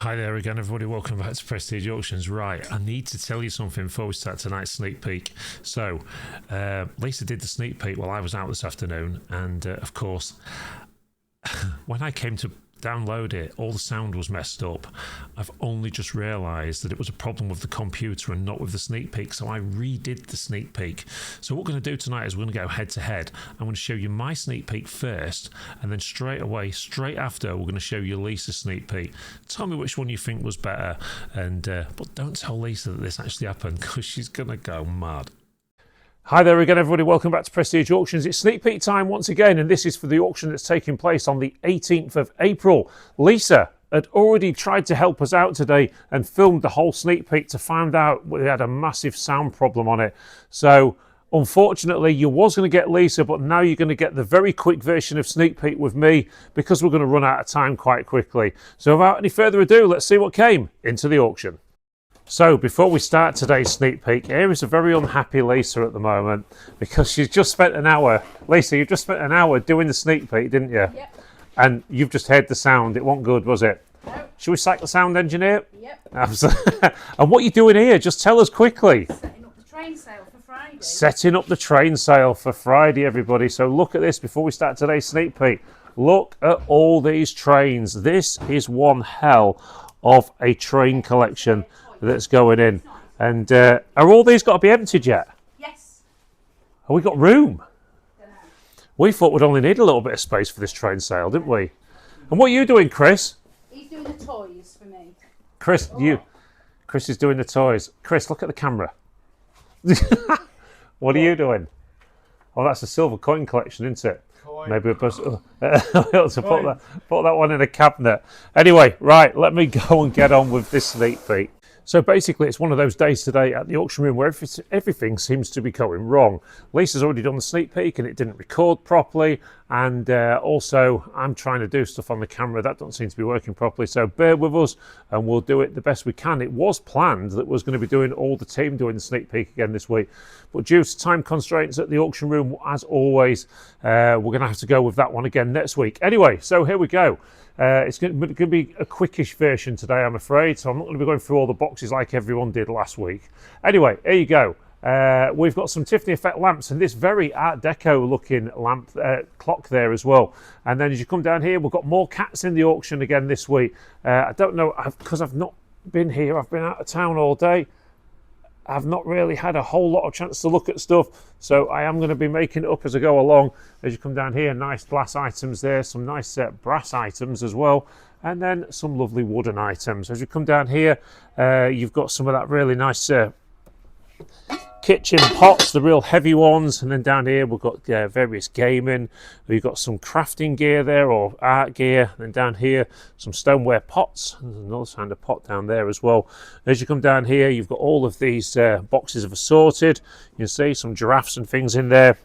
Hi there again, everybody. Welcome back to Prestige Auctions. Right, I need to tell you something before we start tonight's sneak peek. So, Lisa did the sneak peek while I was out this afternoon, and of course, when I came to download it, all the sound was messed up. I've only just realised that it was a problem with the computer and not with the sneak peek, so I redid the sneak peek. So what we're going to do tonight is we're going to go head to head. I'm going to show you my sneak peek first, and then straight after, we're going to show you Lisa's sneak peek. Tell me which one you think was better, and but don't tell Lisa that this actually happened, because she's going to go mad. Hi there again, everybody. Welcome back to Prestige Auctions. It's sneak peek time once again, and this is for the auction that's taking place on the 18th of April. Lisa had already tried to help us out today and filmed the whole sneak peek to find out we had a massive sound problem on it. So unfortunately, you was going to get Lisa, but now you're going to get the very quick version of sneak peek with me, because we're going to run out of time quite quickly. So without any further ado, let's see what came into the auction. So before we start today's sneak peek, here is a very unhappy Lisa at the moment, because she's just spent an hour. Lisa, you just spent an hour doing the sneak peek, didn't you? Yep. And you've just heard the sound. It wasn't good, was it? No. Should we sack the sound engineer? Yep. And what are you doing here? Just tell us quickly. Setting up the train sale for Friday. Setting up the train sale for Friday, everybody. So look at this before we start today's sneak peek. Look at all these trains. This is one hell of a train collection that's going in. And are all these got to be emptied yet? Yes. Have we got room? Dunno. We thought we'd only need a little bit of space for this train sale, didn't we? And what are you doing, Chris? He's doing the toys for me. Chris, Chris is doing the toys. Chris, look at the camera. What are you doing? Oh, that's a silver coin collection, isn't it? Maybe we're supposed to put that one in a cabinet. Anyway, right, let me go and get on with this sneak peek. So basically, it's one of those days today at the auction room where everything seems to be going wrong. Lisa's already done the sneak peek and it didn't record properly. And also, I'm trying to do stuff on the camera. That doesn't seem to be working properly. So bear with us and we'll do it the best we can. It was planned that was going to be doing all the team doing the sneak peek again this week. But due to time constraints at the auction room, as always, we're going to have to go with that one again next week. Anyway, so here we go. It's going to be a quickish version today, I'm afraid, so I'm not going to be going through all the boxes like everyone did last week. Anyway, here you go. We've got some Tiffany effect lamps and this very Art Deco looking lamp clock there as well. And then as you come down here, we've got more cats in the auction again this week. I don't know, because I've not been here, I've been out of town all day. I've not really had a whole lot of chance to look at stuff, so I am going to be making it up as I go along. As you come down here, nice glass items there, some nice brass items as well, and then some lovely wooden items. As you come down here, you've got some of that really nice kitchen pots, the real heavy ones, and then down here we've got various gaming. We've got some crafting gear there, or art gear, and then down here some stoneware pots. There's another kind of pot down there as well. As you come down here, you've got all of these boxes of assorted. You can see some giraffes and things in there.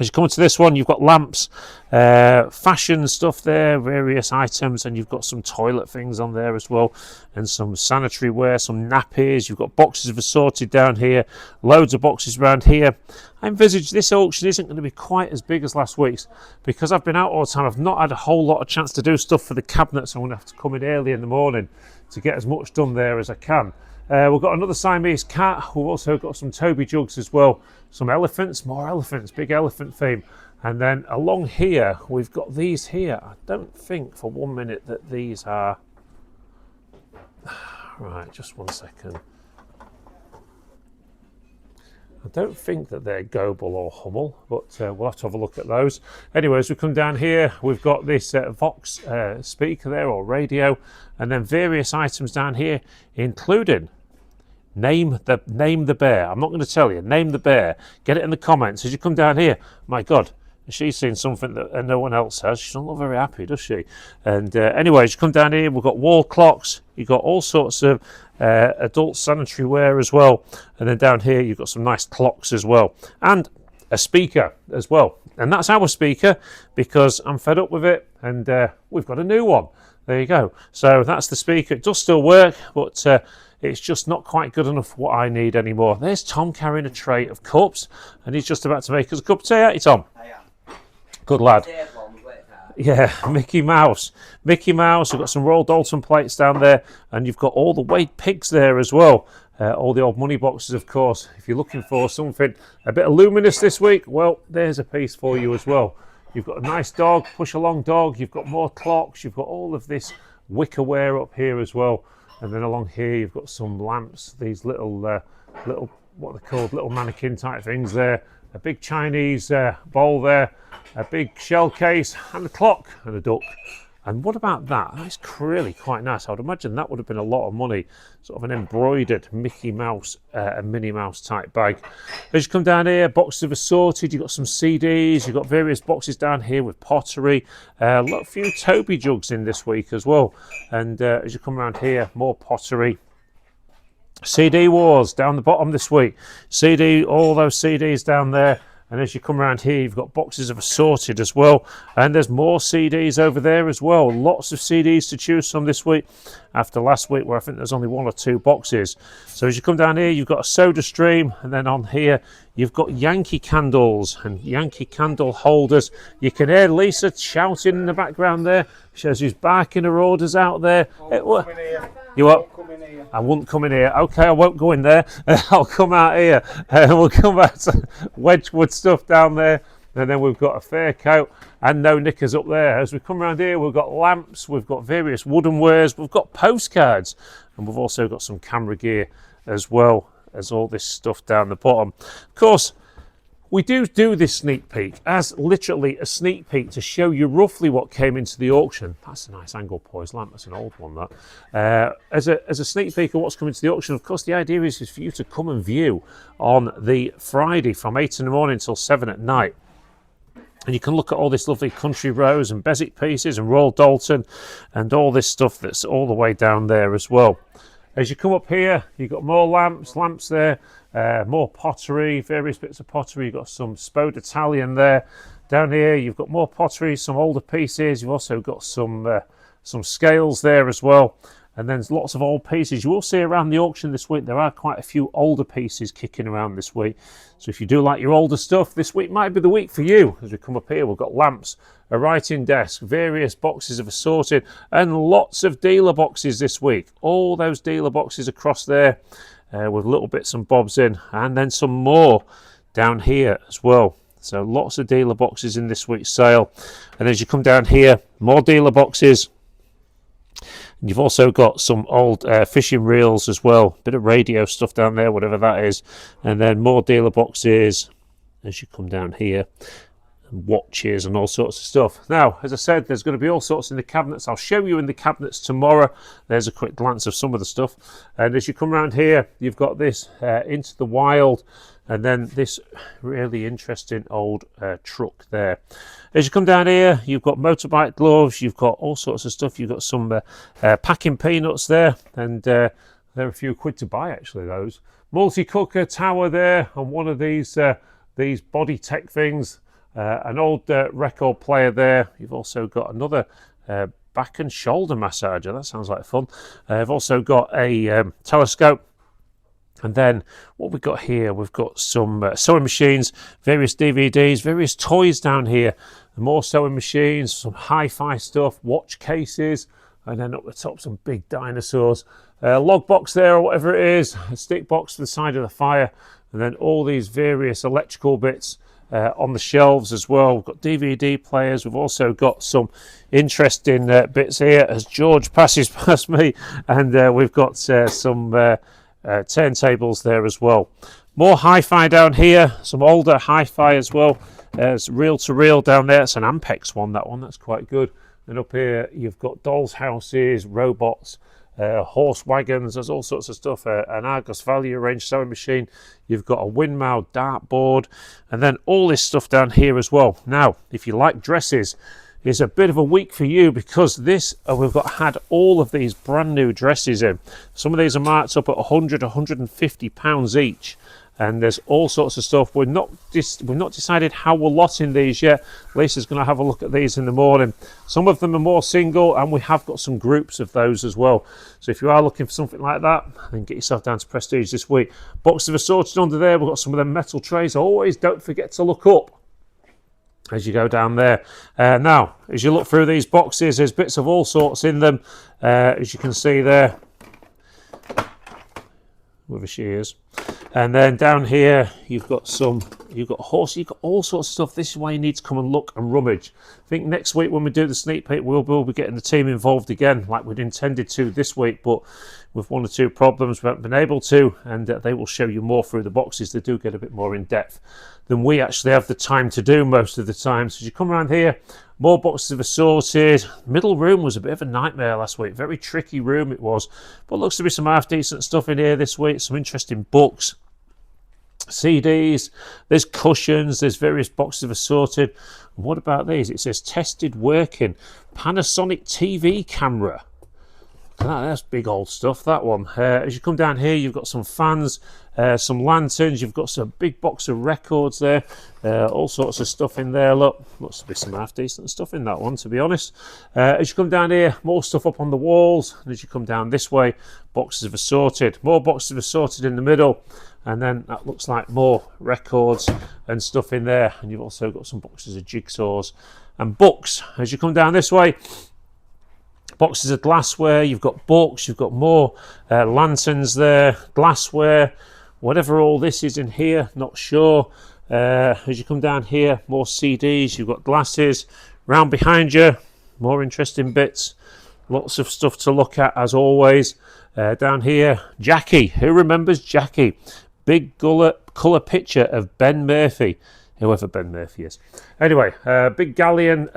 As you come into this one, you've got lamps, fashion stuff there, various items, and you've got some toilet things on there as well, and some sanitary ware, some nappies. You've got boxes of assorted down here, loads of boxes around here. I envisage this auction isn't going to be quite as big as last week's, because I've been out all the time. I've not had a whole lot of chance to do stuff for the cabinets, so I'm going to have to come in early in the morning to get as much done there as I can. We've got another Siamese cat. We've also got some Toby jugs as well. Some elephants, more elephants, big elephant theme. And then along here, we've got these here. I don't think for 1 minute that these are... Right, just 1 second. I don't think that they're Goebel or Hummel, but we'll have to have a look at those. Anyway, as we come down here, we've got this Vox speaker there, or radio, and then various items down here, including Name the bear. I'm not going to tell you. Name the bear. Get it in the comments. As you come down here, my God, she's seen something that no one else has. She's not very happy, does she? And anyway, as you come down here, we've got wall clocks. You've got all sorts of adult sanitary ware as well. And then down here, you've got some nice clocks as well. And a speaker as well. And that's our speaker, because I'm fed up with it. And we've got a new one. There you go. So that's the speaker. It does still work, but... it's just not quite good enough for what I need anymore. There's Tom carrying a tray of cups, and he's just about to make us a cup of tea, ain't he, Tom? I am. Good lad. Yeah, Mickey Mouse. Mickey Mouse. We've got some Royal Dalton plates down there, and you've got all the Wade pigs there as well. All the old money boxes, of course. If you're looking for something a bit luminous this week, well, there's a piece for you as well. You've got a nice dog, push along dog. You've got more clocks. You've got all of this wickerware up here as well. And then along here, you've got some lamps. These little what they're called, little mannequin type things there. A big Chinese bowl there. A big shell case and a clock and a duck. And what about that? That's really quite nice. I would imagine that would have been a lot of money. Sort of an embroidered Mickey Mouse and Minnie Mouse type bag. As you come down here, boxes of assorted. You've got some CDs. You've got various boxes down here with pottery. A few Toby jugs in this week as well. And as you come around here, more pottery. CD Wars down the bottom this week. All those CDs down there. And as you come around here, you've got boxes of assorted as well. And there's more CDs over there as well. Lots of CDs to choose from this week after last week where I think there's only 1 or 2 boxes. So as you come down here, you've got a Soda Stream. And then on here, you've got Yankee candles and Yankee candle holders. You can hear Lisa shouting in the background there. Shows who's barking her orders out there. You what? I wouldn't come in here. Okay, I won't go in there. I'll come out here. We'll come back to Wedgwood stuff down there. And then we've got a fair coat and no knickers up there. As we come around here, we've got lamps. We've got various wooden wares. We've got postcards. And we've also got some camera gear as well as all this stuff down the bottom. Of course, we do this sneak peek as literally a sneak peek to show you roughly what came into the auction. That's a nice angle poised lamp. That's an old one, that. As a sneak peek of what's coming to the auction, of course, the idea is for you to come and view on the Friday from 8 in the morning till 7 at night. And you can look at all this lovely Country Rose and Beswick pieces and Royal Dalton and all this stuff that's all the way down there as well. As you come up here, you've got more lamps there, more pottery, various bits of pottery. You've got some Spode Italian there. Down here, you've got more pottery, some older pieces. You've also got some scales there as well. And then there's lots of old pieces. You will see around the auction this week, there are quite a few older pieces kicking around this week. So if you do like your older stuff, this week might be the week for you. As we come up here, we've got lamps, a writing desk, various boxes of assorted, and lots of dealer boxes this week. All those dealer boxes across there with little bits and bobs in, and then some more down here as well. So lots of dealer boxes in this week's sale. And as you come down here, more dealer boxes. And you've also got some old fishing reels as well, bit of radio stuff down there, whatever that is, and then more dealer boxes as you come down here, and watches and all sorts of stuff. Now, as I said, there's going to be all sorts in the cabinets. I'll show you in the cabinets tomorrow. There's a quick glance of some of the stuff. And as you come around here, you've got this Into the Wild, and then this really interesting old truck there. As you come down here, you've got motorbike gloves, you've got all sorts of stuff. You've got some packing peanuts there, and they're a few quid to buy, actually, those. Multi-cooker tower there on one of these body tech things. An old record player there. You've also got another back and shoulder massager. That sounds like fun. I've also got a telescope. And then what we've got here, we've got some sewing machines, various DVDs, various toys down here, more sewing machines, some hi-fi stuff, watch cases, and then up the top some big dinosaurs. Log box there or whatever it is, a stick box to the side of the fire, and then all these various electrical bits on the shelves as well. We've got DVD players. We've also got some interesting bits here as George passes past me, and we've got some turntables there as well. More hi-fi down here, some older hi-fi as well. There's reel-to-reel down there. It's an Ampex one, that one. That's quite good. And up here, you've got dolls' houses, robots, horse wagons. There's all sorts of stuff. An Argos value range sewing machine. You've got a windmill dartboard. And then all this stuff down here as well. Now, if you like dresses, it's a bit of a week for you because we've had all of these brand new dresses in. Some of these are marked up at £100, £150 each, and there's all sorts of stuff. We've not decided how we're lotting these yet. Lisa's going to have a look at these in the morning. Some of them are more single, and we have got some groups of those as well. So if you are looking for something like that, then get yourself down to Prestige this week. Box of assorted under there. We've got some of them metal trays. Always don't forget to look up as you go down there. Now, as you look through these boxes, there's bits of all sorts in them, as you can see there, with the shears. And then down here, you've got horse, you've got all sorts of stuff. This is why you need to come and look and rummage. I think next week when we do the sneak peek, we'll be getting the team involved again, like we'd intended to this week, but with one or two problems, we haven't been able to, and they will show you more through the boxes. They do get a bit more in depth than we actually have the time to do most of the time. So as you come around here, more boxes of assorted. Middle room was a bit of a nightmare last week. Very tricky room it was, but looks to be some half decent stuff in here this week. Some interesting books, CDs, there's cushions, there's various boxes of assorted. And what about these? It says tested working Panasonic TV camera. That's big old stuff, that one. As you come down here, you've got some fans, some lanterns, you've got some big box of records there, all sorts of stuff in there. Look, looks to be some half decent stuff in that one, to be honest. As you come down here, more stuff up on the walls, and as you come down this way, boxes of assorted, more boxes of assorted in the middle, and then that looks like more records and stuff in there. And you've also got some boxes of jigsaws and books. As you come down this way, boxes of glassware, you've got books, you've got more lanterns there, glassware, whatever all this is in here, not sure. As you come down here, more CDs, you've got glasses. Round behind you, more interesting bits, lots of stuff to look at as always. Down here, Jackie, who remembers Jackie? Big colour picture of Ben Murphy, whoever Ben Murphy is. Anyway, big galleon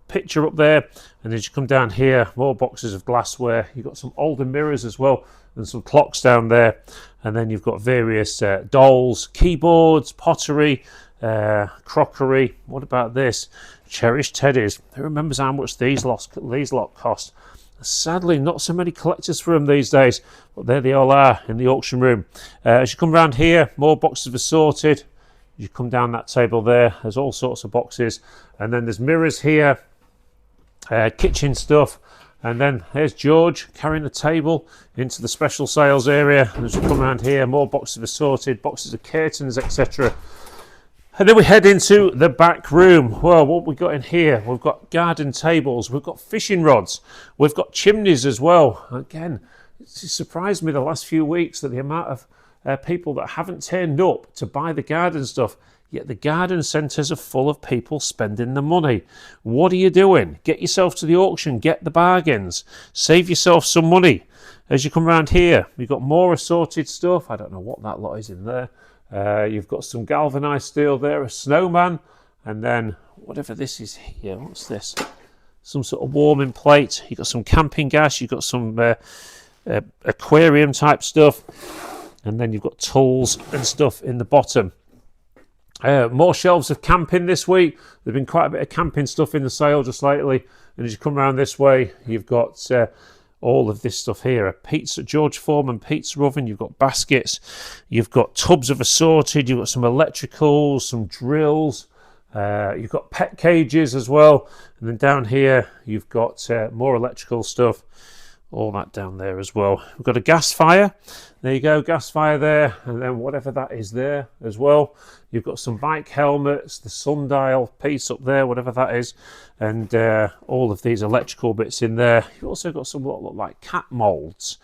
picture up there, and as you come down here, more boxes of glassware. You've got some older mirrors as well, and some clocks down there, and then you've got various dolls, keyboards, pottery, crockery. What about this? Cherished teddies. Who remembers how much these lot cost? Sadly, not so many collectors for them these days, but there they all are in the auction room. As you come around here, more boxes of assorted. You come down that table there, there's all sorts of boxes, and then there's mirrors here, kitchen stuff, and then there's George carrying the table into the special sales area. And as you come around here, more boxes of assorted, boxes of curtains, etc. And then we head into the back room. Well, what we got in here? We've got garden tables, we've got fishing rods, we've got chimneys as well. Again, it's surprised me the last few weeks that the amount of people that haven't turned up to buy the garden stuff, yet the garden centres are full of people spending the money. What are you doing? Get yourself to the auction, get the bargains, save yourself some money. As you come around here, we've got more assorted stuff. I don't know what that lot is in there. You've got some galvanised steel there, a snowman, and then whatever this is here. What's this? Some sort of warming plate. You've got some camping gas. You've got some aquarium type stuff, and then you've got tools and stuff in the bottom. More shelves of camping this week. There's been quite a bit of camping stuff in the sale just lately, and as you come around this way, you've got all of this stuff here, a pizza, George Foreman pizza oven, you've got baskets, you've got tubs of assorted, you've got some electricals, some drills, you've got pet cages as well, and then down here you've got more electrical stuff, all that down there as well. We've got a gas fire, there you go, gas fire there, and then whatever that is there as well. You've got some bike helmets, the sundial piece up there, whatever that is, and all of these electrical bits in there. You've also got some what look like cat moulds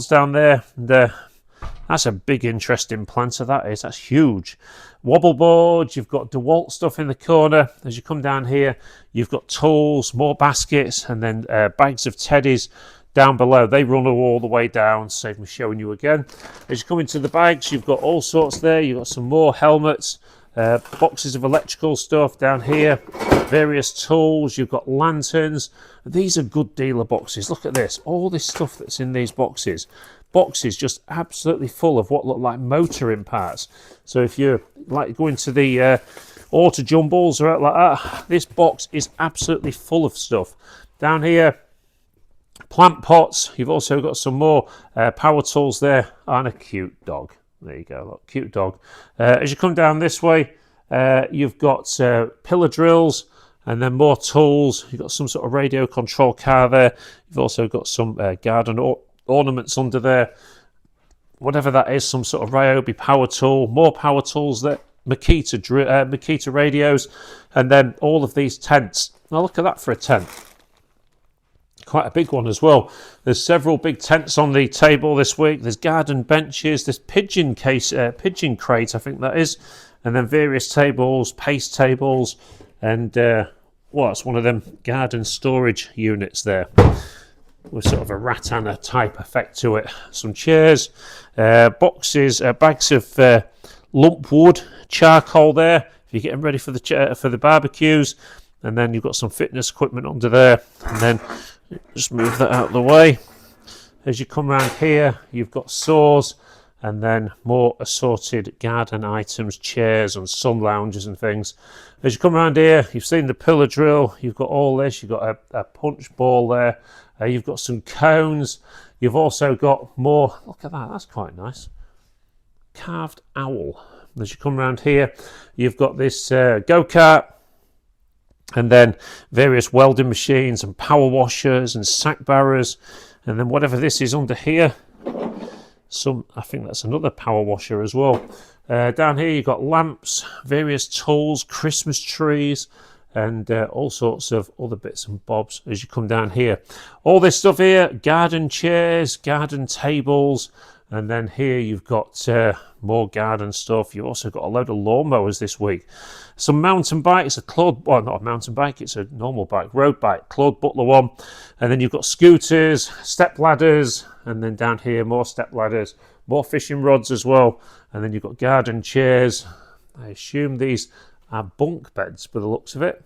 down there, and that's a big interesting planter, that is, that's huge. Wobble boards, you've got DeWalt stuff in the corner. As you come down here, you've got tools, more baskets, and then bags of teddies down below. They run all the way down, save me showing you again. As you come into the bags, you've got all sorts there. You've got some more helmets, boxes of electrical stuff down here, various tools, you've got lanterns. These are good dealer boxes. Look at this, all this stuff that's in these boxes just absolutely full of what look like motoring parts. So if you're like going to the auto jumbles or like that, this box is absolutely full of stuff. Down here, plant pots. You've also got some more power tools there, and a cute dog. There you go, look, cute dog. As you come down this way, you've got pillar drills, and then more tools. You've got some sort of radio control car there. You've also got some garden ornaments under there. Whatever that is, some sort of Ryobi power tool. More power tools there. Makita radios, and then all of these tents. Now look at that for a tent. Quite a big one as well. There's several big tents on the table this week. There's garden benches, there's pigeon crate, I think that is, and then various tables, paste tables, and it's one of them garden storage units there with sort of a ratana type effect to it. Some chairs, boxes, bags of lump wood, charcoal there if you're getting ready for the barbecues, and then you've got some fitness equipment under there, and then just move that out of the way. As you come around here, you've got saws, and then more assorted garden items, chairs and sun lounges and things. As you come around here, you've seen the pillar drill, you've got all this, you've got a punch ball there, you've got some cones, you've also got more, look at that, that's quite nice, carved owl. As you come around here, you've got this go-kart, and then various welding machines and power washers and sack barrows, and then whatever this is under here, I think that's another power washer as well. Down here you've got lamps, various tools, Christmas trees, and all sorts of other bits and bobs as you come down here. All this stuff here, garden chairs, garden tables, and then here you've got more garden stuff. You've also got a load of lawnmowers this week. Some mountain bikes, not a mountain bike, it's a normal bike, road bike, Claude Butler one. And then you've got scooters, step ladders, and then down here more step ladders, more fishing rods as well. And then you've got garden chairs. I assume these are bunk beds by the looks of it.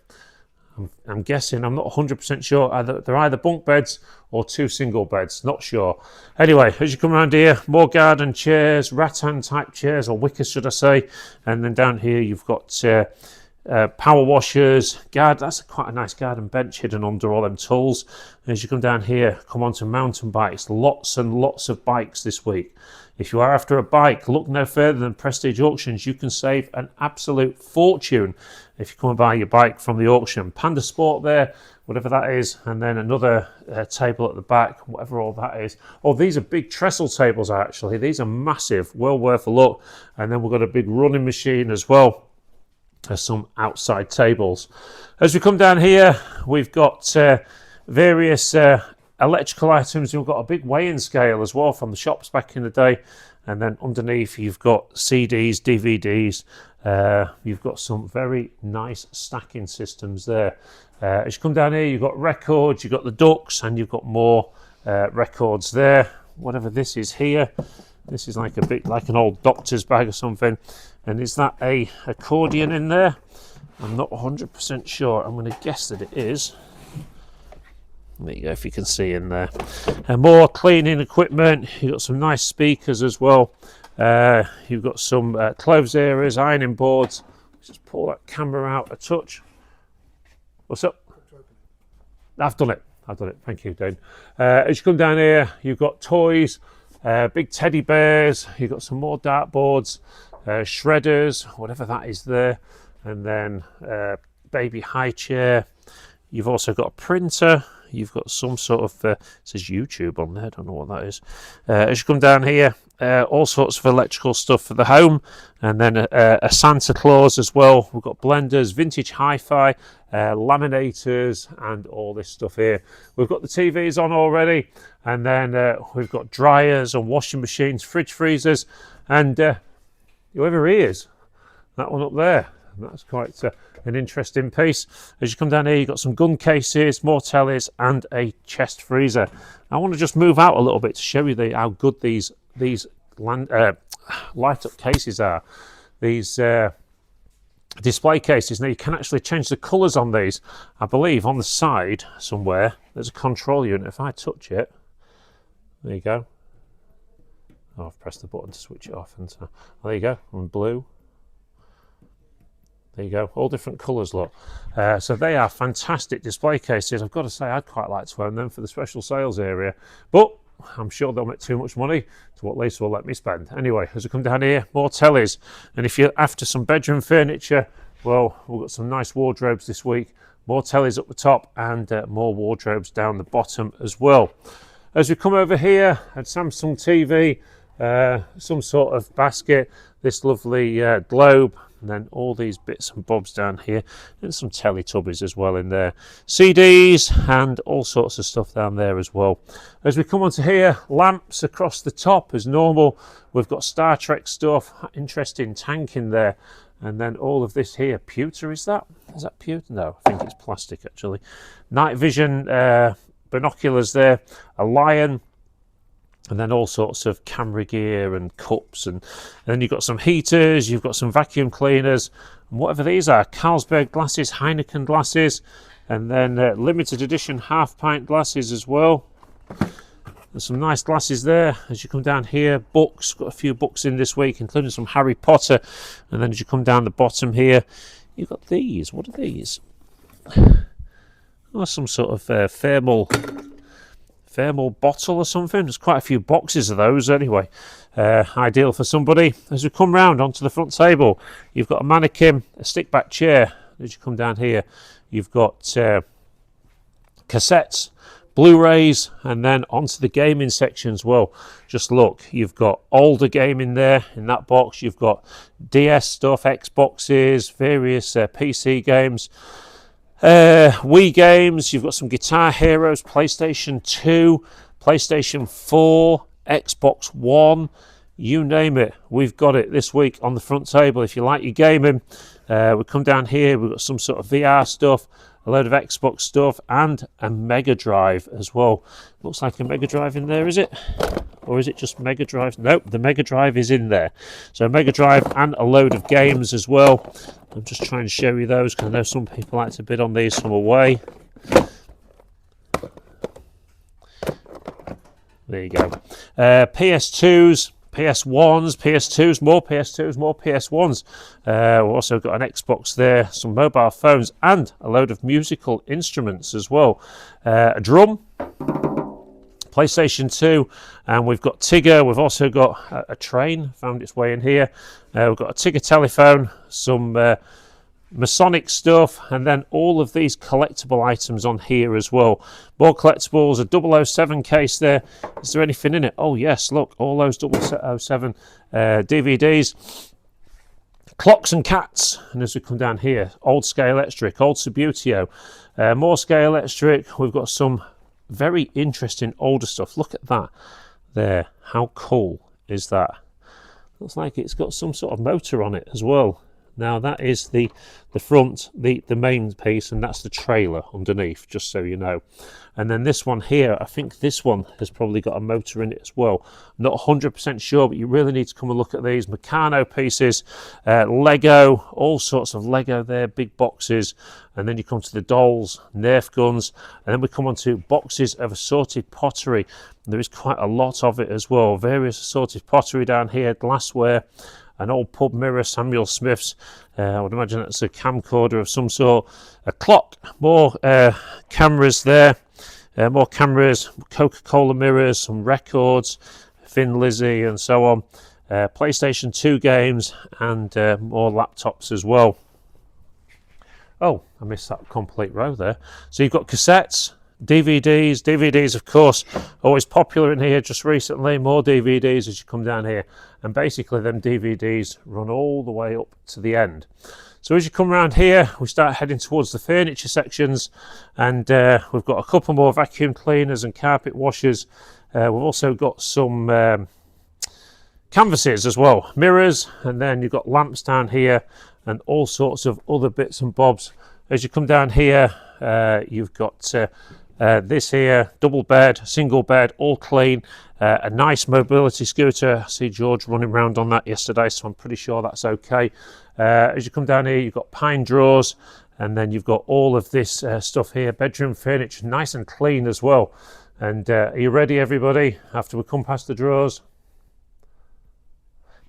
I'm guessing, I'm not 100% sure, they're either bunk beds or two single beds, not sure. Anyway, as you come around here, more garden chairs, rattan type chairs, or wickers should I say, and then down here you've got power washers, that's quite a nice garden bench hidden under all them tools. And as you come down here, come on to mountain bikes, lots and lots of bikes this week. If you are after a bike, look no further than Prestige Auctions. You can save an absolute fortune if you come and buy your bike from the auction. Panda Sport there, whatever that is, and then another table at the back, whatever all that is. Oh, these are big trestle tables actually. These are massive, well worth a look. And then we've got a big running machine as well. There's some outside tables. As we come down here, we've got various electrical items. You've got a big weighing scale as well from the shops back in the day, and then underneath you've got CDs, DVDs. You've got some very nice stacking systems there. As you come down here, you've got records, you've got the ducks, and you've got more records there. Whatever this is here, this is like an old doctor's bag or something. And is that a accordion in there? I'm not 100% sure. I'm going to guess that it is. There you go, if you can see in there. And more cleaning equipment. You've got some nice speakers as well. You've got some clothes areas, ironing boards. Let's just pull that camera out a touch. What's up? I've done it. Thank you, Dane. As you come down here, you've got toys, big teddy bears. You've got some more dartboards, shredders, whatever that is there. And then baby high chair. You've also got a printer. You've got some sort of, it says YouTube on there, I don't know what that is. As you come down here, all sorts of electrical stuff for the home, and then a Santa Claus as well. We've got blenders, vintage hi-fi, laminators, and all this stuff here. We've got the TVs on already, and then we've got dryers and washing machines, fridge freezers, and whoever he is, that one up there. That's quite an interesting piece. As you come down here, you've got some gun cases, more tellies, and a chest freezer. I want to just move out a little bit to show you how good these light-up cases are. These display cases. Now you can actually change the colours on these. I believe on the side somewhere there's a control unit. If I touch it, there you go. Oh, I've pressed the button to switch it off. And there you go, on blue. There you go, all different colours, look. So they are fantastic display cases. I've got to say, I'd quite like to own them for the special sales area, but I'm sure they'll make too much money to what Lisa will let me spend. Anyway, as we come down here, more tellies. And if you're after some bedroom furniture, well, we've got some nice wardrobes this week. More tellies up the top and more wardrobes down the bottom as well. As we come over here, a Samsung TV, some sort of basket, this lovely globe, and then all these bits and bobs down here, and some Teletubbies as well in there, CDs and all sorts of stuff down there as well. As we come onto here, lamps across the top as normal. We've got Star Trek stuff, interesting tank in there, and then all of this here, pewter, is that pewter? No, I think it's plastic actually. Night vision binoculars there, a lion, and then all sorts of camera gear and cups, and then you've got some heaters, you've got some vacuum cleaners, and whatever these are, Carlsberg glasses, Heineken glasses, and then limited edition half pint glasses as well. There's some nice glasses there. As you come down here, books, got a few books in this week, including some Harry Potter, and then as you come down the bottom here, you've got these. What are these? Oh, some sort of thermal bottle or something. There's quite a few boxes of those anyway. Ideal for somebody. As we come round onto the front table, you've got a mannequin, a stick back chair. As you come down here, you've got cassettes, Blu-rays, and then onto the gaming section as well. Just look, you've got older gaming there in that box. You've got DS stuff, Xboxes, various PC games, Wii games. You've got some Guitar Heroes, PlayStation 2, PlayStation 4, Xbox One, you name it, we've got it this week on the front table. If you like your gaming, we come down here, we've got some sort of VR stuff, a load of Xbox stuff, and a Mega Drive as well. Looks like a Mega Drive in there, is it? Or is it just Mega Drive? Nope, the Mega Drive is in there. So Mega Drive and a load of games as well. I'm just trying to show you those because I know some people like to bid on these from away. There you go. PS2s, PS1s, PS2s, more PS2s, more PS1s. We've also got an Xbox there, some mobile phones, and a load of musical instruments as well. A drum, PlayStation 2, and we've got Tigger. We've also got a train, found its way in here. We've got a Tigger telephone, some Masonic stuff, and then all of these collectible items on here as well. More collectibles, a 007 case there. Is there anything in it? Oh yes, look, all those 007 DVDs. Clocks and cats, and as we come down here, old scale electric, old Subutio, more scale electric. We've got some very interesting older stuff. Look at that there. How cool is that? Looks like it's got some sort of motor on it as well. Now that is the front, the main piece, and that's the trailer underneath, just so you know. And then this one here, I think this one has probably got a motor in it as well. Not 100% sure, but you really need to come and look at these. Meccano pieces, Lego, all sorts of Lego there, big boxes. And then you come to the dolls, Nerf guns, and then we come on to boxes of assorted pottery. And there is quite a lot of it as well. Various assorted pottery down here, glassware, an old pub mirror, Samuel Smith's. I would imagine that's a camcorder of some sort. A clock, more cameras there, more cameras, Coca-Cola mirrors, some records, Thin Lizzy and so on. PlayStation 2 games and more laptops as well. Oh, I missed that complete row there. So you've got cassettes, DVDs of course, always popular in here just recently. More DVDs as you come down here, and basically them DVDs run all the way up to the end. So as you come around here, we start heading towards the furniture sections, and we've got a couple more vacuum cleaners and carpet washers. We've also got some canvases as well, mirrors, and then you've got lamps down here and all sorts of other bits and bobs. As you come down here, you've got this here, double bed, single bed, all clean, a nice mobility scooter. I see George running around on that yesterday, so I'm pretty sure that's okay. As you come down here, you've got pine drawers, and then you've got all of this stuff here, bedroom furniture, nice and clean as well. And are you ready, everybody, after we come past the drawers?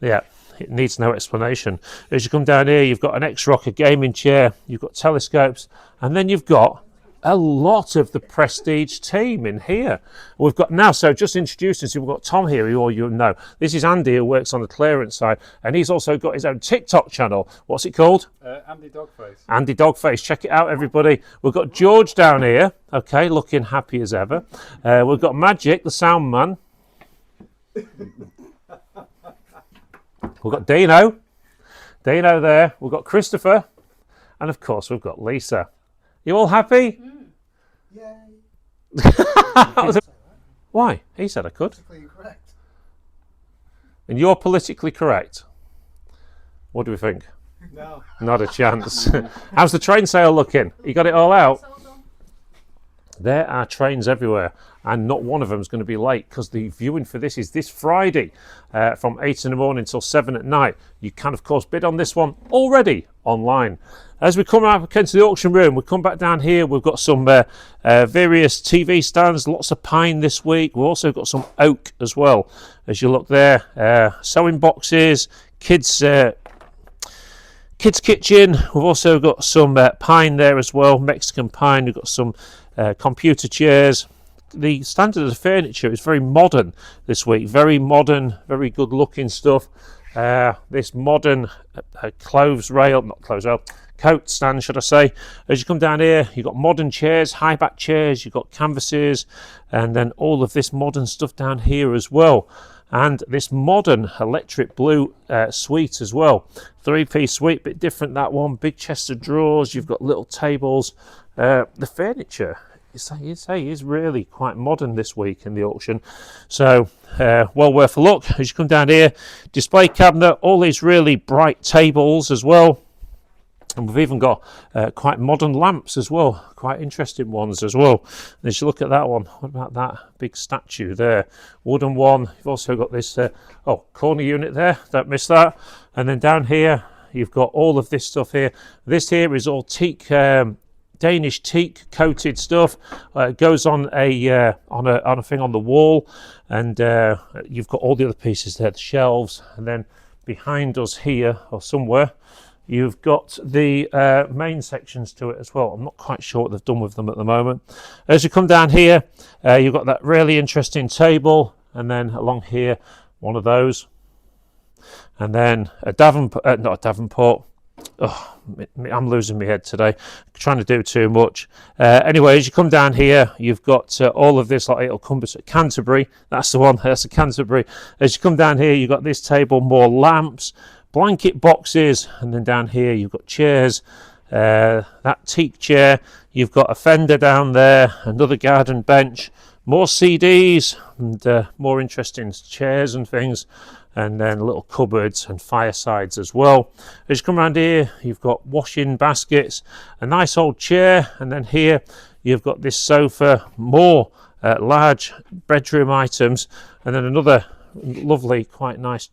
Yeah, it needs no explanation. As you come down here, you've got an X-Rocker gaming chair, you've got telescopes, and then you've got a lot of the Prestige team in here. We've got now, so just introducing us, we've got Tom here, who all you know. This is Andy, who works on the clearance side, and he's also got his own TikTok channel. What's it called? Andy Dogface. Andy Dogface. Check it out, everybody. We've got George down here, okay, looking happy as ever. We've got Magic, the sound man. We've got Dino. Dino there. We've got Christopher. And of course, we've got Lisa. You all happy? Yay. Why? He said I could. Politically incorrect. And you're politically correct. What do we think? No. Not a chance. How's the train sale looking? You got it all out? It's all done. There are trains everywhere, and not one of them is going to be late because the viewing for this is this Friday from 8 in the morning till 7 at night. You can, of course, bid on this one already online. As we come out into the auction room, we come back down here. We've got some various TV stands, lots of pine this week. We've also got some oak as well. As you look there, sewing boxes, kids kitchen. We've also got some pine there as well, Mexican pine. We've got some computer chairs. The standard of the furniture is very modern this week. Very modern, very good looking stuff. This modern coat stand, should I say. As you come down here, you've got modern chairs, high back chairs, you've got canvases, and then all of this modern stuff down here as well. And this modern electric blue suite as well. 3-piece suite, bit different that one. Big chest of drawers, you've got little tables. The furniture, you say, is really quite modern this week in the auction. So, well worth a look. As you come down here, display cabinet, all these really bright tables as well. And we've even got quite modern lamps as well, quite interesting ones as well. And as you look at that one, what about that big statue there? Wooden one. You've also got this corner unit there, don't miss that. And then down here, you've got all of this stuff here. This here is all teak, Danish teak coated stuff. It goes on a thing on the wall, and you've got all the other pieces there, the shelves, and then behind us here or somewhere, you've got the main sections to it as well. I'm not quite sure what they've done with them at the moment. As you come down here, you've got that really interesting table, and then along here, one of those, and then a not a Davenport. Oh, I'm losing my head today, trying to do too much. Anyway, as you come down here, you've got all of this, like it'll come to Canterbury. That's the one, that's a Canterbury. As you come down here, you've got this table, more lamps, blanket boxes, and then down here you've got chairs. That teak chair, you've got a fender down there, another garden bench, more CDs, and more interesting chairs and things, and then little cupboards and firesides as well. As you come around here, you've got washing baskets, a nice old chair, and then here you've got this sofa, more large bedroom items, and then another lovely, quite nice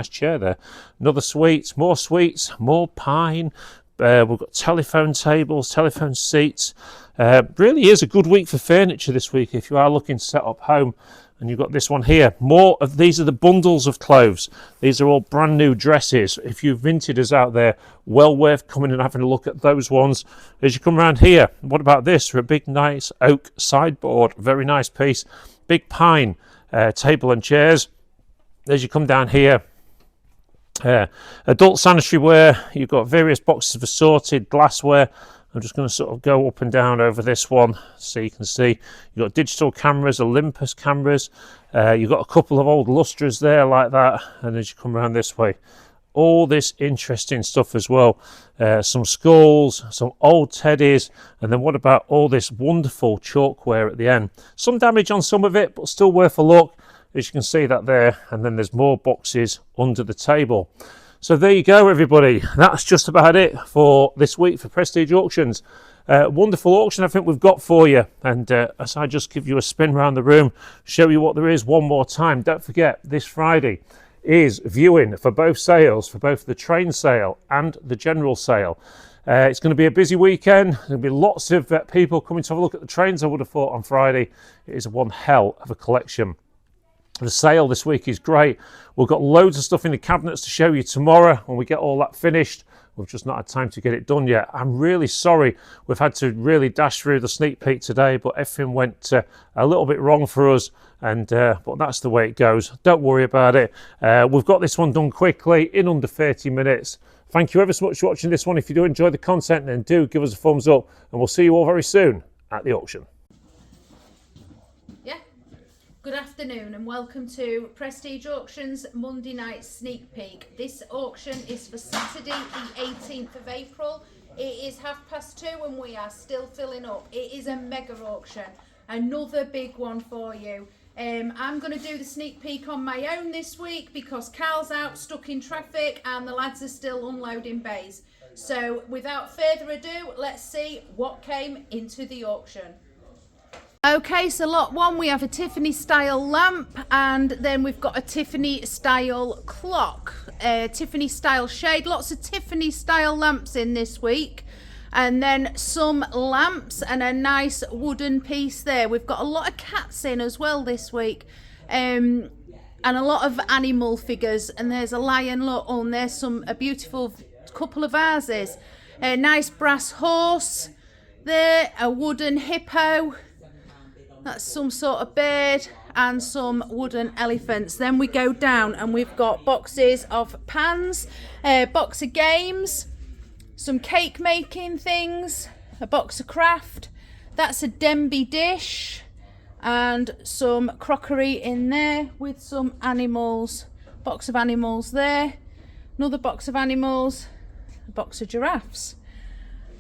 chair there. Another suite, more pine. We've got telephone tables, telephone seats. Really is a good week for furniture this week if you are looking to set up home. And you've got this one here. More of these are the bundles of clothes. These are all brand new dresses. If you vintagers out there, well worth coming and having a look at those ones. As you come around here, what about this? For a big nice oak sideboard, very nice piece. Big pine table and chairs. As you come down here, adult sanitary ware. You've got various boxes of assorted glassware. I'm just going to sort of go up and down over this one so you can see. You've got digital cameras, Olympus cameras. You've got a couple of old lustras there like that. And as you come around this way, all this interesting stuff as well. Some skulls, some old teddies. And then what about all this wonderful chalkware at the end? Some damage on some of it, but still worth a look. As you can see that there. And then there's more boxes under the table. So there you go, everybody. That's just about it for this week for Prestige Auctions. Wonderful auction I think we've got for you. And as I just give you a spin around the room, show you what there is one more time. Don't forget, this Friday is viewing for both sales, for both the train sale and the general sale. It's going to be a busy weekend. There'll be lots of people coming to have a look at the trains, I would have thought, on Friday. It is one hell of a collection. The sale this week is great. We've got loads of stuff in the cabinets to show you tomorrow when we get all that finished. We've just not had time to get it done yet. I'm really sorry we've had to really dash through the sneak peek today, but everything went a little bit wrong for us, and but that's the way it goes. Don't worry about it. We've got this one done quickly in under 30 minutes. Thank you ever so much for watching this one. If you do enjoy the content, then do give us a thumbs up, and we'll see you all very soon at the auction. Yeah. Good afternoon and welcome to Prestige Auctions Monday night sneak peek. This auction is for Saturday the 18th of April. It is 2:30 and we are still filling up. It is a mega auction, another big one for you. I'm going to do the sneak peek on my own this week because Carl's out stuck in traffic and the lads are still unloading bays. So without further ado, let's see what came into the auction. Okay, so lot one, we have a Tiffany style lamp, and then we've got a Tiffany style clock, Tiffany style shade, lots of Tiffany style lamps in this week, and then some lamps and a nice wooden piece there. We've got a lot of cats in as well this week, and a lot of animal figures, and there's a lion, look, and there's a beautiful couple of vases, a nice brass horse there, a wooden hippo. That's some sort of bird, and some wooden elephants. Then we go down and we've got boxes of pans, a box of games, some cake making things, a box of craft. That's a Denby dish and some crockery in there with some animals. Box of animals there, another box of animals, a box of giraffes.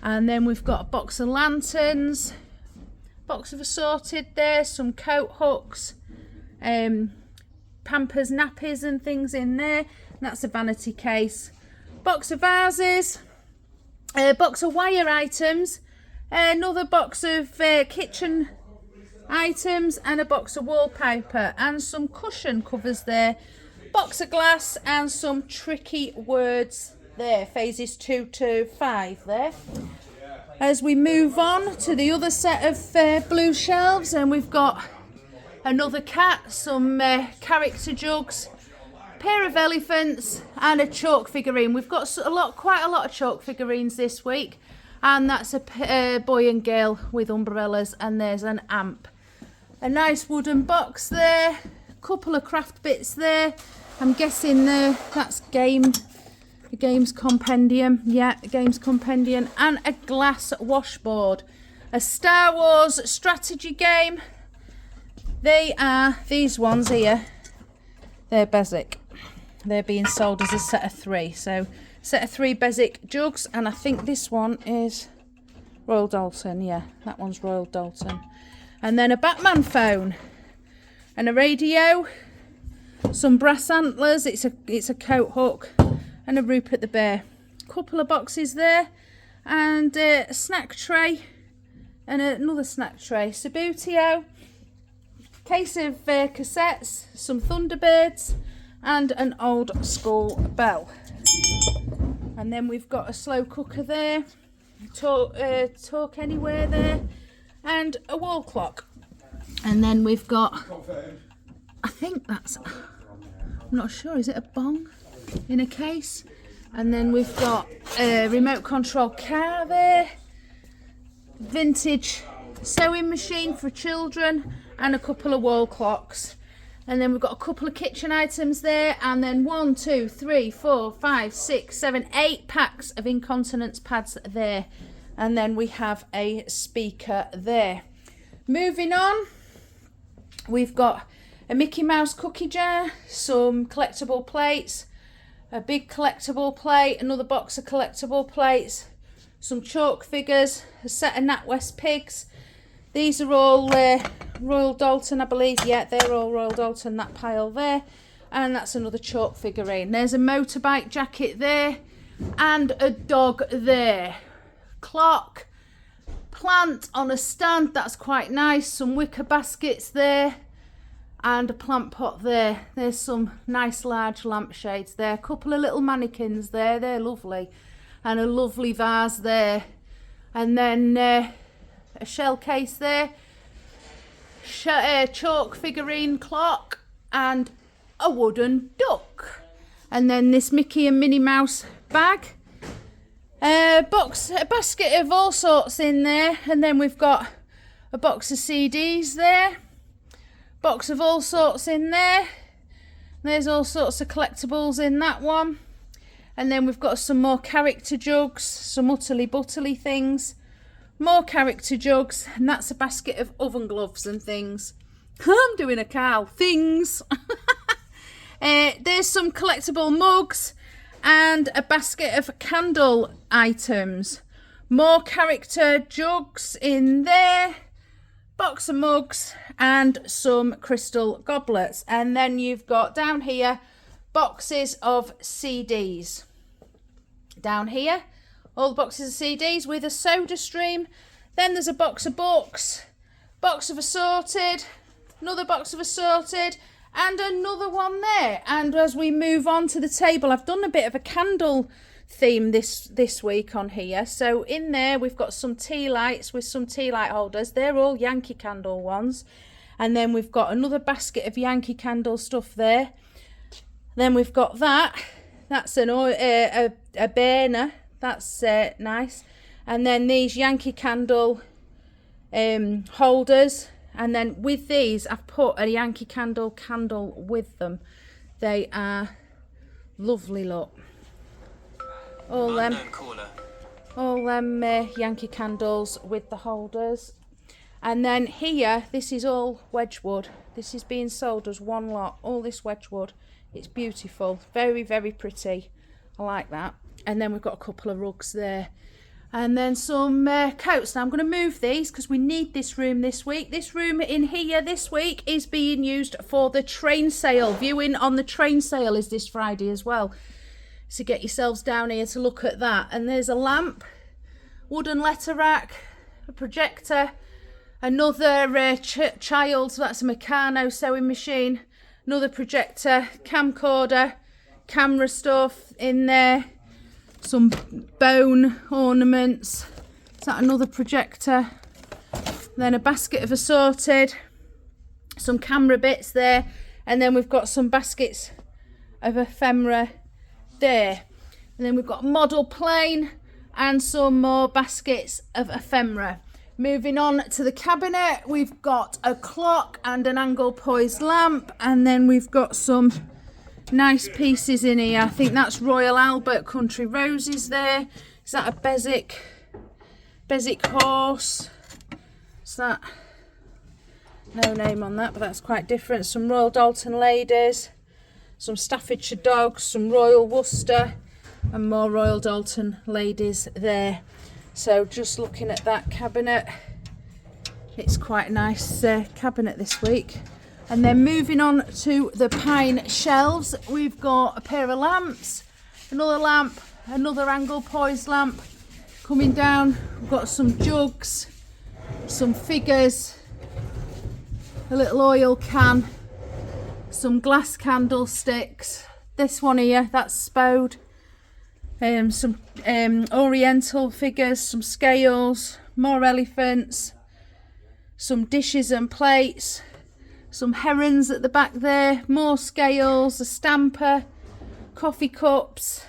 And then we've got a box of lanterns, box of assorted there, some coat hooks, Pampers nappies and things in there, and that's a vanity case. Box of vases, a box of wire items, another box of kitchen items, and a box of wallpaper and some cushion covers there, box of glass and some tricky words there, phases 2 to 5 there. As we move on to the other set of blue shelves, and we've got another cat, some character jugs, pair of elephants, and a chalk figurine. We've got quite a lot of chalk figurines this week, and that's a boy and girl with umbrellas, and there's an amp. A nice wooden box there, a couple of craft bits there. I'm guessing that's a games compendium, yeah, a games compendium, and a glass washboard. A Star Wars strategy game. They are these ones here. They're Bezic. They're being sold as a set of 3. So set of 3 Bezic jugs, and I think this one is Royal Dalton. Yeah, that one's Royal Dalton. And then a Batman phone and a radio. Some brass antlers. It's a coat hook. And a Rupert the Bear. Couple of boxes there, and a snack tray, and another snack tray. Sabutio, case of cassettes, some Thunderbirds, and an old school bell. And then we've got a slow cooker there, talk anywhere there, and a wall clock. And then we've got, I think that's, I'm not sure, is it a bong in a case? And then we've got a remote control car there, vintage sewing machine for children, and a couple of wall clocks. And then we've got a couple of kitchen items there, and then 1, 2, 3, 4, 5, 6, 7, 8 packs of incontinence pads there. And then we have a speaker there. Moving on, we've got a Mickey Mouse cookie jar, some collectible plates, a big collectible plate, another box of collectible plates, some chalk figures, a set of NatWest pigs. These are all Royal Dalton, I believe. Yeah, they're all Royal Dalton, that pile there. And that's another chalk figurine. There's a motorbike jacket there, and a dog there. Clock, plant on a stand, that's quite nice. Some wicker baskets there, and a plant pot there. There's some nice large lampshades there. A couple of little mannequins there, they're lovely. And a lovely vase there. And then a shell case there. Chalk figurine clock, and a wooden duck. And then this Mickey and Minnie Mouse bag. A basket of all sorts in there. And then we've got a box of CDs there. Box of all sorts in there. There's all sorts of collectibles in that one. And then we've got some more character jugs, some utterly butterly things, more character jugs, and that's a basket of oven gloves and things. I'm doing a cow. Things. There's some collectible mugs and a basket of candle items. More character jugs in there. Box of mugs and some crystal goblets. And then you've got down here boxes of CDs. Down here, all the boxes of CDs with a soda stream. Then there's a box of books, box of assorted, another box of assorted, and another one there. And as we move on to the table, I've done a bit of a candle theme this week on here. So in there we've got some tea lights with some tea light holders. They're all Yankee Candle ones. And then we've got another basket of Yankee Candle stuff there. Then we've got that's a burner. That's nice. And then these Yankee Candle holders. And then with these, I've put a Yankee Candle with them. They are lovely, look. All them Yankee Candles with the holders. And then here, this is all Wedgwood. This is being sold as one lot. All this Wedgwood. It's beautiful. Very, very pretty. I like that. And then we've got a couple of rugs there. And then some coats. Now I'm going to move these because we need this room this week. This room in here this week is being used for the train sale. Viewing on the train sale is this Friday as well. So get yourselves down here to look at that. And there's a lamp, wooden letter rack, a projector, another child, so that's a Meccano sewing machine, another projector, camcorder, camera stuff in there, some bone ornaments, is that another projector, then a basket of assorted, some camera bits there, and then we've got some baskets of ephemera there. And then we've got model plane and some more baskets of ephemera. Moving on to the cabinet, we've got a clock and an angle poised lamp, and then we've got some nice pieces in here. I think that's Royal Albert Country Roses there. Is that a Beswick horse? Is that, no name on that, but that's quite different. Some Royal Dalton ladies, some Staffordshire dogs, some Royal Worcester, and more Royal Dalton ladies there. So just looking at that cabinet, it's quite a nice cabinet this week. And then moving on to the pine shelves, we've got a pair of lamps, another angle poised lamp. Coming down, we've got some jugs, some figures, a little oil can, some glass candlesticks. This one here, that's Spode. Some oriental figures, some scales, more elephants, some dishes and plates, some herons at the back there, more scales, a stamper, coffee cups.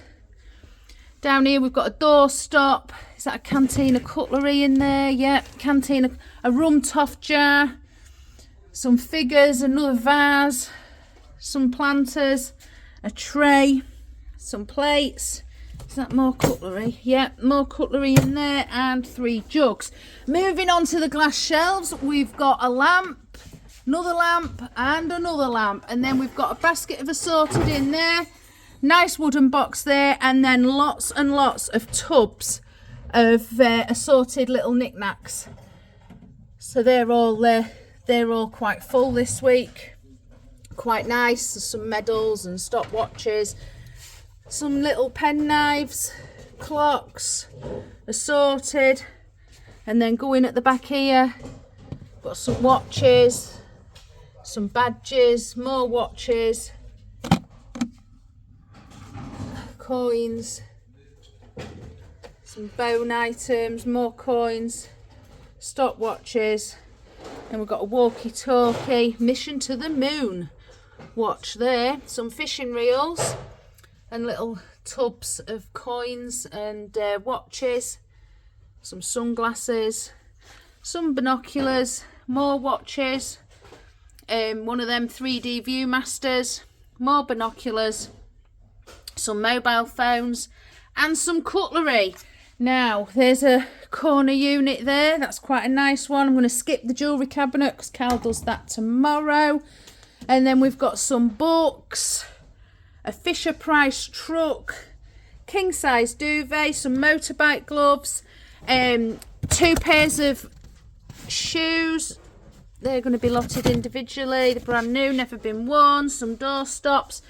Down here we've got a doorstop. Is that a canteen of cutlery in there? Yeah, canteen, a rum toff jar, some figures, another vase, some planters, a tray, some plates. Is that more cutlery? Yeah, more cutlery in there, and 3 jugs. Moving on to the glass shelves, we've got a lamp, another lamp, and another lamp. And then we've got a basket of assorted in there. Nice wooden box there, and then lots and lots of tubs of assorted little knickknacks. So they're all quite full this week. Quite nice. There's some medals and stopwatches. Some little pen knives, clocks, assorted. And then going at the back here, got some watches, some badges, more watches, coins, some bone items, more coins, stopwatches. And we've got a walkie-talkie, Mission to the Moon watch there, some fishing reels, and little tubs of coins and watches, some sunglasses, some binoculars, more watches, one of them 3D Viewmasters, more binoculars, some mobile phones, and some cutlery. Now, there's a corner unit there. That's quite a nice one. I'm going to skip the jewellery cabinet because Cal does that tomorrow. And then we've got some books, a Fisher Price truck, king size duvet, some motorbike gloves, 2 pairs of shoes. They're going to be lotted individually. They're brand new, never been worn. Some door stops,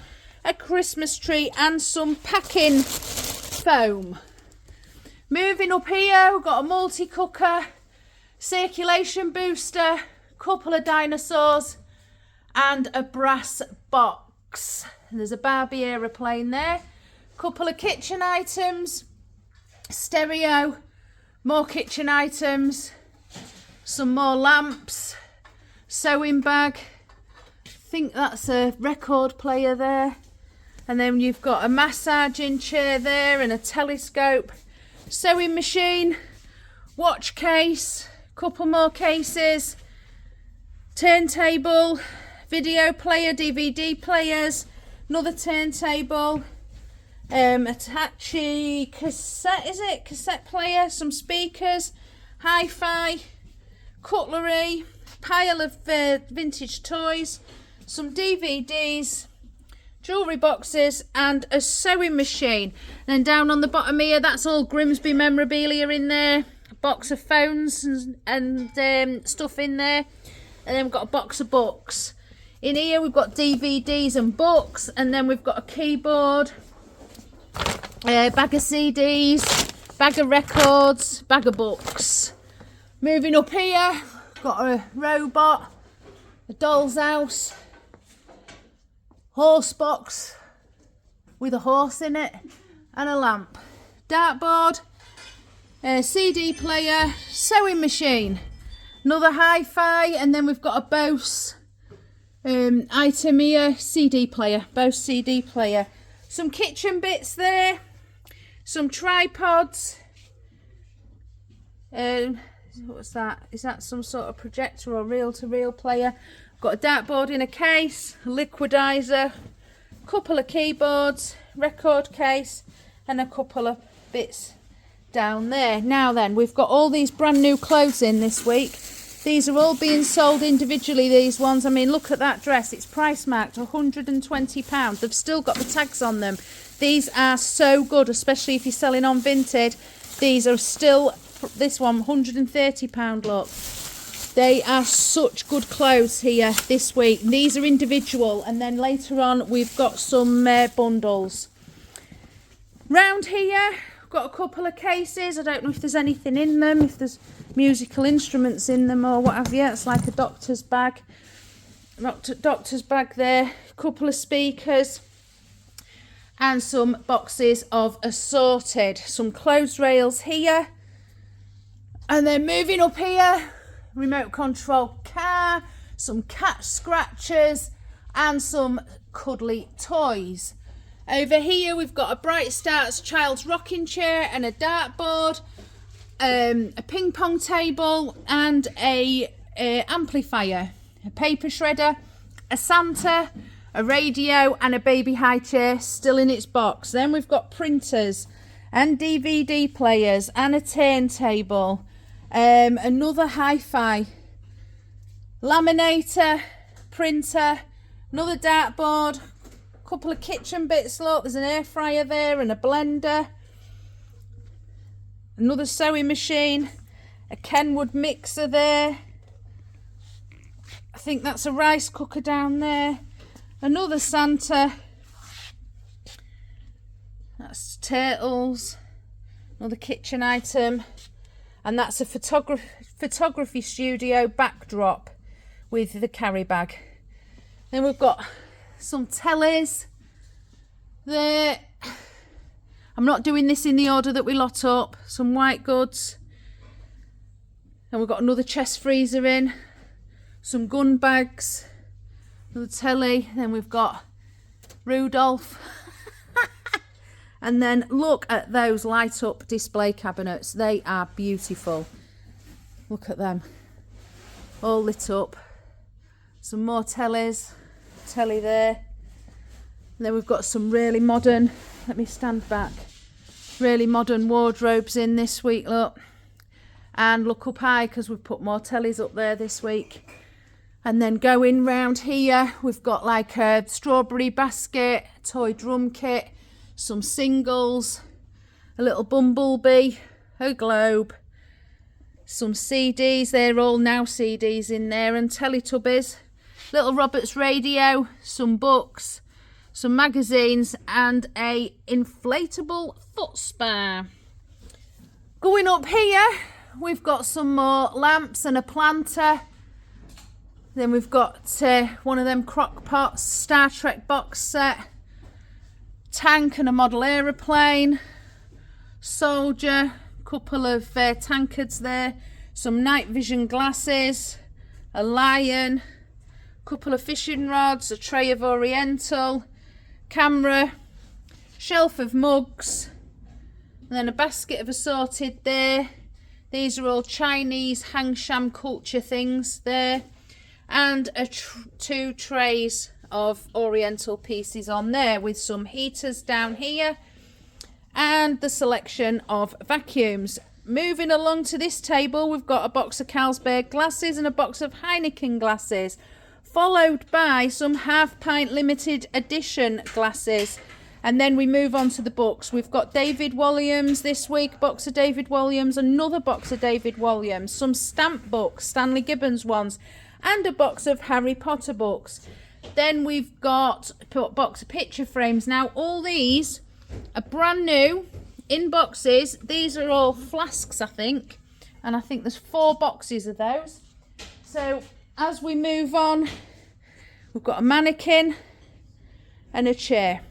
a Christmas tree and some packing foam. Moving up here, we've got a multi-cooker, circulation booster, couple of dinosaurs and a brass box. And there's a Barbie aeroplane there. Couple of kitchen items, stereo, more kitchen items, some more lamps, sewing bag. I think that's a record player there. And then you've got a massaging chair there and a telescope, sewing machine, watch case, couple more cases, turntable, video player, DVD players, another turntable, Hitachi cassette player, some speakers, hi-fi, cutlery, pile of vintage toys, some DVDs, jewellery boxes and a sewing machine. And then down on the bottom here, that's all Grimsby memorabilia in there, a box of phones and stuff in there, and then we've got a box of books. In here we've got DVDs and books, and then we've got a keyboard, a bag of CDs, bag of records, bag of books. Moving up here, got a robot, a doll's house, horse box with a horse in it and a lamp, dartboard, a CD player, sewing machine, another hi-fi, and then we've got a Bose item here, CD player, Bose CD player, some kitchen bits there, some tripods, what's that? Is that some sort of projector or reel-to-reel player? Got a dartboard in a case, a liquidizer, couple of keyboards, record case and a couple of bits down there. Now then, we've got all these brand new clothes in this week. These are all being sold individually, these ones. I mean, look at that dress. It's price marked £120. They've still got the tags on them. These are so good, especially if you're selling on Vinted. These are still, this one, £130, look. They are such good clothes here this week. These are individual, and then later on we've got some bundles. Round here, we've got a couple of cases. I don't know if there's anything in them, if there's musical instruments in them or what have you. It's like a doctor's bag. Doctor's bag there. A couple of speakers. And some boxes of assorted. Some clothes rails here. And then moving up here, remote control car, some cat scratchers and some cuddly toys. Over here we've got a Bright Starts child's rocking chair and a dartboard, a ping pong table and a amplifier, a paper shredder, a Santa, a radio and a baby high chair still in its box. Then we've got printers and DVD players and a turntable, another hi-fi, laminator, printer, another dartboard, a couple of kitchen bits, look, there's an air fryer there and a blender, another sewing machine, a Kenwood mixer there, I think that's a rice cooker down there, another Santa, that's turtles, another kitchen item, and that's a photography studio backdrop with the carry bag. Then we've got some tellies there. I'm not doing this in the order that we lot up. Some white goods. And we've got another chest freezer in. Some gun bags. Another telly. Then we've got Rudolph. And then look at those light up display cabinets. They are beautiful. Look at them. All lit up. Some more tellies. Telly there. And then we've got some really modern, let me stand back, really modern wardrobes in this week, look. And look up high because we've put more tellies up there this week. And then going round here, we've got like a strawberry basket, toy drum kit, some singles, a little bumblebee, a globe, some CDs, they're all now CDs in there, and Teletubbies, little Roberts radio, some books, some magazines, and a inflatable foot spa. Going up here, we've got some more lamps and a planter. Then we've got one of them crock pots, Star Trek box set, tank and a model aeroplane, soldier, couple of tankards there, some night vision glasses, a lion, couple of fishing rods, a tray of oriental, camera, shelf of mugs, and then a basket of assorted there. These are all Chinese Hangsham culture things there. And two trays of oriental pieces on there with some heaters down here and the selection of vacuums. Moving along to this table, we've got a box of Carlsberg glasses and a box of Heineken glasses, followed by some half pint limited edition glasses. And then we move on to the books. We've got David Walliams this week, box of David Walliams, another box of David Walliams, some stamp books, Stanley Gibbons ones, and a box of Harry Potter books. Then we've got a box of picture frames. Now all these are brand new in boxes. These are all flasks, I think, and I think there's 4 boxes of those. So as we move on, we've got a mannequin and a chair.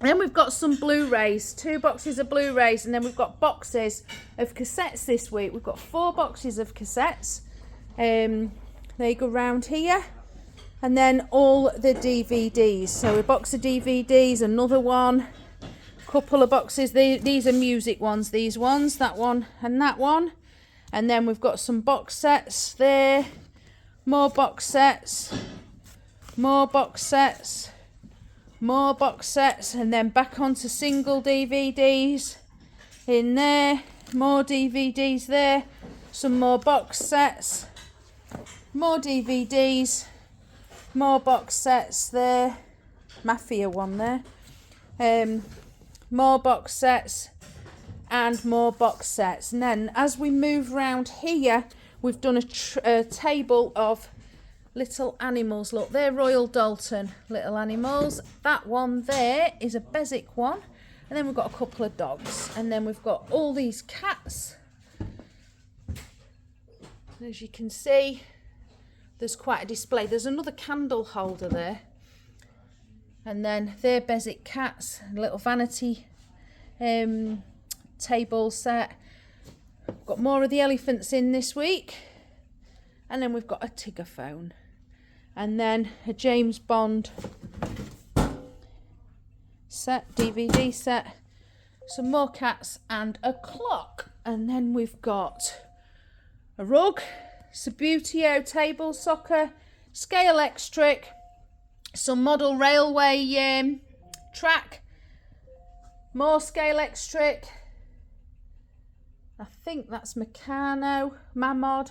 Then we've got some Blu-rays, 2 boxes of Blu-rays, and then we've got boxes of cassettes this week. We've got 4 boxes of cassettes. They go round here, and then all the DVDs. So a box of DVDs, another one, couple of boxes. These are music ones, these ones, that one and that one. And then we've got some box sets there, more box sets, more box sets, more box sets, and then back onto single DVDs in there, more DVDs there, some more box sets, more DVDs, more box sets there, Mafia one there, more box sets and more box sets. And then as we move round here, we've done a table of little animals. Look, they're Royal Dalton little animals. That one there is a Bezic one, and then we've got a couple of dogs, and then we've got all these cats. As you can see, there's quite a display. There's another candle holder there, and then they're Bezic cats, a little vanity table set. We've got more of the elephants in this week, and then we've got a Tigger phone, and then a James Bond set, DVD set, some more cats and a clock. And then we've got a rug, Subutio table soccer, scale electric, some model railway track, more scale electric, I think that's Meccano, Mamod,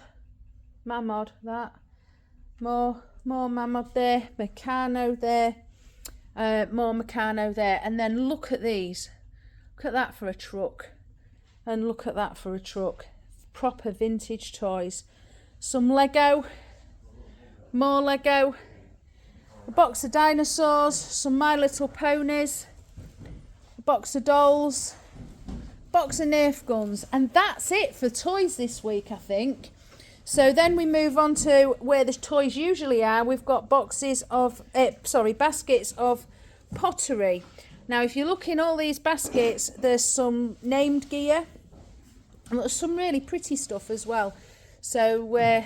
that, more Mamod there, Meccano there, more Meccano there. And then look at these, look at that for a truck, and look at that for a truck, proper vintage toys. Some Lego, more Lego, a box of dinosaurs, some My Little Ponies, a box of dolls, box of Nerf guns, and that's it for toys this week, I think. So then we move on to where the toys usually are. We've got baskets of pottery. Now if you look in all these baskets, there's some named gear, and there's some really pretty stuff as well. So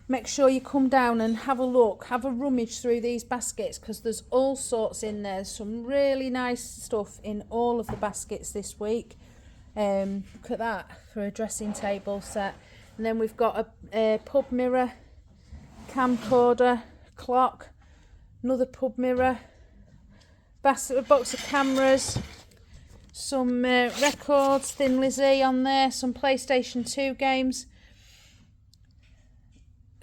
make sure you come down and have a look, have a rummage through these baskets, because there's all sorts in there. There's some really nice stuff in all of the baskets this week. Look at that for a dressing table set. And then we've got a pub mirror, camcorder, clock, another pub mirror, a box of cameras, some records, Thin Lizzy on there, some PlayStation 2 games,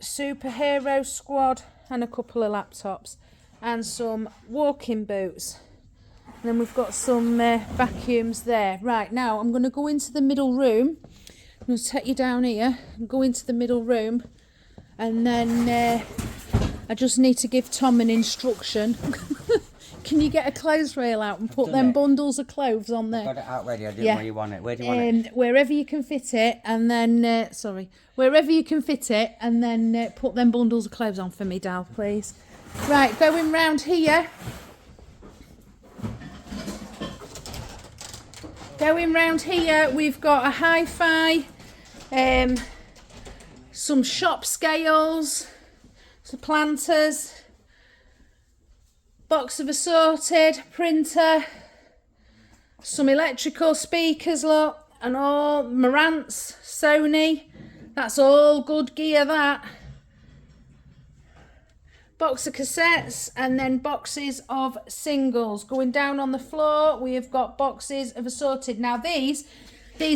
Superhero Squad, and a couple of laptops, and some walking boots. And then we've got some vacuums there. Right, now I'm going to go into the middle room. I'm going to take you down here and go into the middle room, and then I just need to give Tom an instruction. Can you get a clothes rail out and put them bundles of clothes on there? Got it out ready. I didn't know where you want it. Where do you want it? Wherever you can fit it, and then wherever you can fit it, and then put them bundles of clothes on for me, Dal, please. Right, going round here. Going round here, we've got a hi-fi, some shop scales, some planters, box of assorted, printer, some electrical speakers, look, and all Marantz, Sony. That's all good gear, that. Box of cassettes, and then boxes of singles. Going down on the floor, we have got boxes of assorted. Now these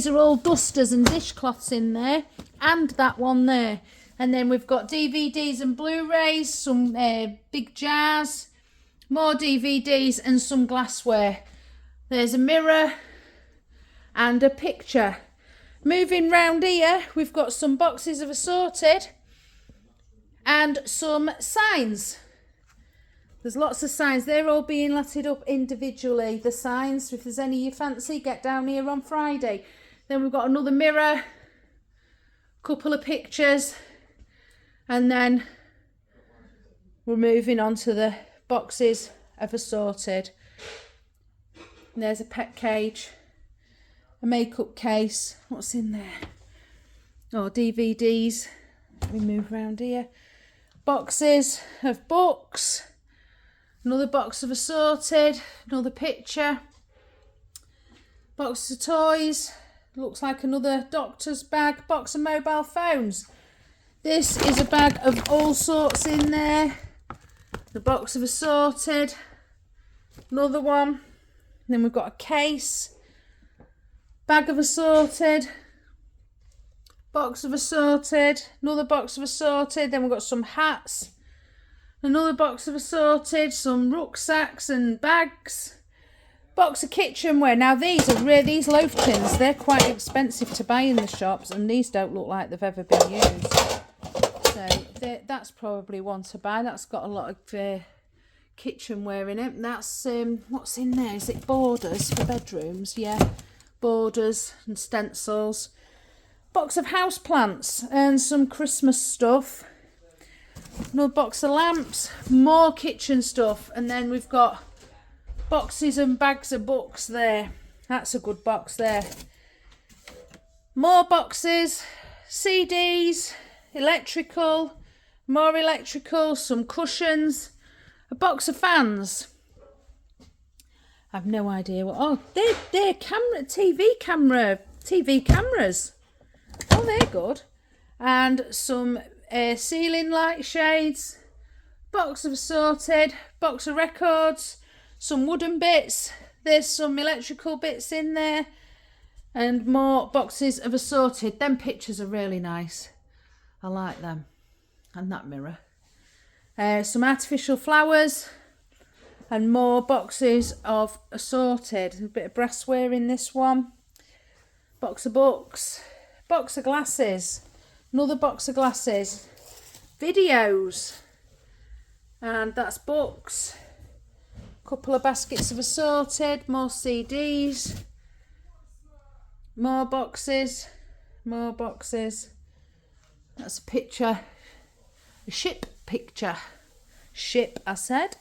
are all dusters and dishcloths in there, and that one there. And then we've got DVDs and Blu-rays, some big jars, more DVDs, and some glassware. There's a mirror and a picture. Moving round here, we've got some boxes of assorted and some signs. There's lots of signs. They're all being letted up individually. The signs, if there's any you fancy, get down here on Friday. Then we've got another mirror, couple of pictures, and then we're moving on to the boxes of assorted. And there's a pet cage, a makeup case. What's in there? Oh, DVDs. We move around here. Boxes of books, another box of assorted, another picture, box of toys, looks like another doctor's bag, box of mobile phones. This is a bag of all sorts in there, the box of assorted, another one, and then we've got a case, bag of assorted, box of assorted, another box of assorted, then we've got some hats, another box of assorted, some rucksacks and bags, box of kitchenware. Now these loaf tins, they're quite expensive to buy in the shops, and these don't look like they've ever been used. So that's probably one to buy. That's got a lot of kitchenware in it. That's what's in there? Is it borders for bedrooms? Yeah, borders and stencils. Box of house plants and some Christmas stuff. Another box of lamps, more kitchen stuff, and then we've got boxes and bags of books there. That's a good box there. More boxes, CDs, electrical, more electrical, some cushions, a box of fans. I've no idea what. Oh, they're TV cameras. Oh, they're good. And some ceiling light shades, box of assorted, box of records, some wooden bits. There's some electrical bits in there, and more boxes of assorted. Them pictures are really nice. I like them. And that mirror. Some artificial flowers, and more boxes of assorted. A bit of brassware in this one. Box of books. Box of glasses, another box of glasses, videos, and that's books, couple of baskets of assorted, more CDs, more boxes, that's a picture, a ship picture, ship I said.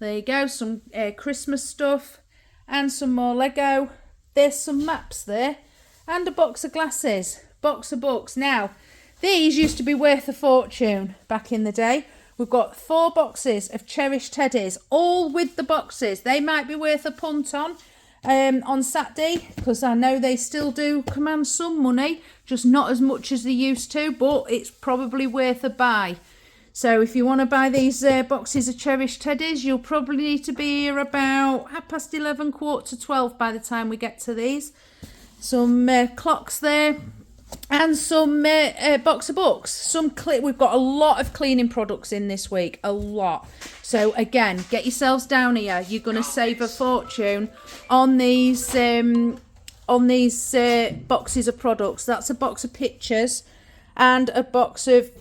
There you go, some Christmas stuff and some more Lego. There's some maps there. And a box of glasses, box of books. Now, these used to be worth a fortune back in the day. We've got 4 boxes of cherished teddies, all with the boxes. They might be worth a punt on Saturday, because I know they still do command some money, just not as much as they used to, but it's probably worth a buy. So if you want to buy these boxes of cherished teddies, you'll probably need to be here about 11:30, 11:45 by the time we get to these. Some clocks there, and some box of books. We've got a lot of cleaning products in this week, a lot. So again, get yourselves down here. You're going to save a fortune on these boxes of products. That's a box of pictures and a box of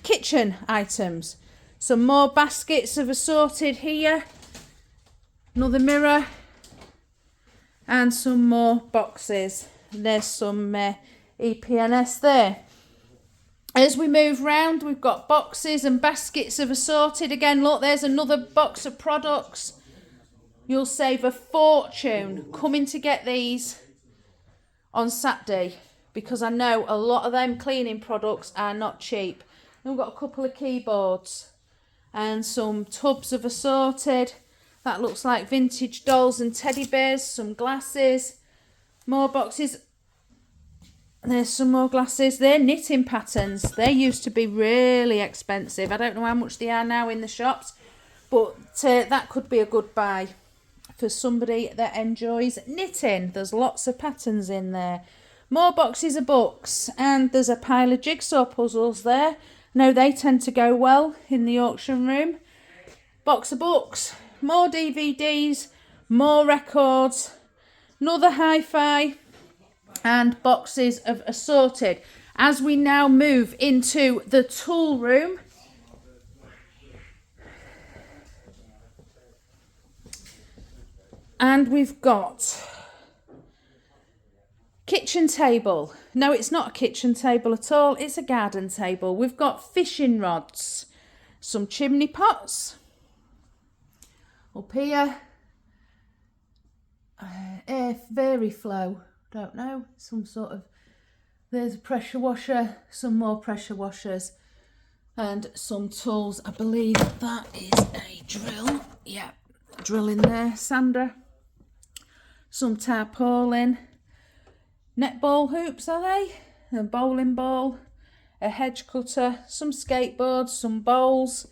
kitchen items. Some more baskets of assorted here, another mirror, and some more boxes. There's some EPNS there. As we move round, we've got boxes and baskets of assorted. Again, look, there's another box of products. You'll save a fortune coming to get these on Saturday, because I know a lot of them cleaning products are not cheap. We've got a couple of keyboards and some tubs of assorted. That looks like vintage dolls and teddy bears. Some glasses, more boxes. There's some more glasses. They're knitting patterns. They used to be really expensive. I don't know how much they are now in the shops, but that could be a good buy for somebody that enjoys knitting. There's lots of patterns in there. More boxes of books, and there's a pile of jigsaw puzzles there. Now they tend to go well in the auction room. Box of books, more DVDs, more records, another hi-fi, and boxes of assorted. As we now move into the tool room, and we've got kitchen table. No, it's not a kitchen table at all. It's a garden table. We've got fishing rods, some chimney pots. Up here, air Veriflow. Don't know. Some sort of. There's a pressure washer. Some more pressure washers, and some tools. I believe that is a drill. Yeah, drill in there. Sander. Some tarpaulin. Netball hoops, are they? A bowling ball, a hedge cutter, some skateboards, some bowls,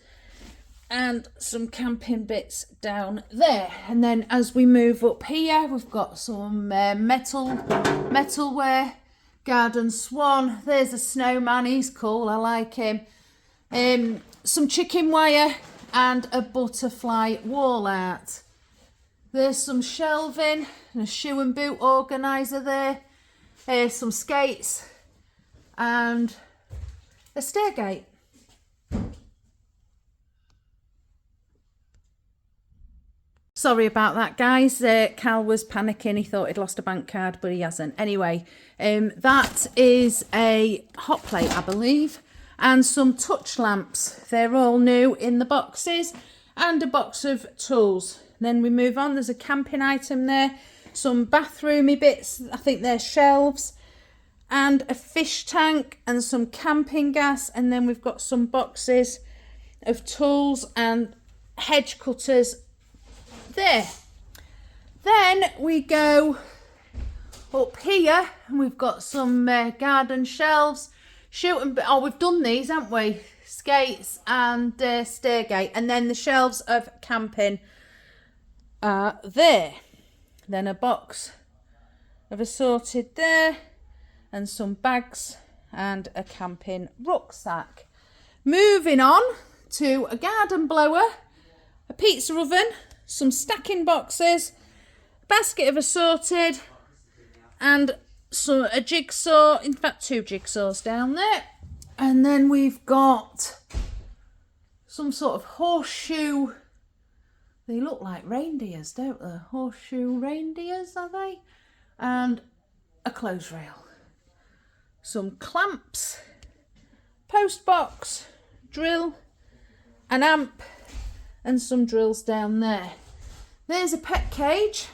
and some camping bits down there. And then as we move up here, we've got some metalware, garden swan. There's a snowman, he's cool, I like him. Some chicken wire and a butterfly wall art. There's some shelving and a shoe and boot organiser there. Some skates and a stairgate. Sorry about that, guys. Cal was panicking. He thought he'd lost a bank card, but he hasn't. Anyway, that is a hot plate, I believe, and some touch lamps. They're all new in the boxes, and a box of tools. Then we move on. There's a camping item there. Some bathroomy bits, I think they're shelves, and a fish tank and some camping gas. And then we've got some boxes of tools and hedge cutters there. Then we go up here and we've got some garden shelves, we've done these, haven't we? Skates and stairgate, and then the shelves of camping are there. Then a box of assorted there, and some bags and a camping rucksack. Moving on to a garden blower, a pizza oven, some stacking boxes, a basket of assorted, and a jigsaw, in fact 2 jigsaws down there. And then we've got some sort of horseshoe. They look like reindeers, don't they? Horseshoe reindeers, are they? And a clothes rail. Some clamps, post box, drill, an amp, and some drills down there. There's a pet cage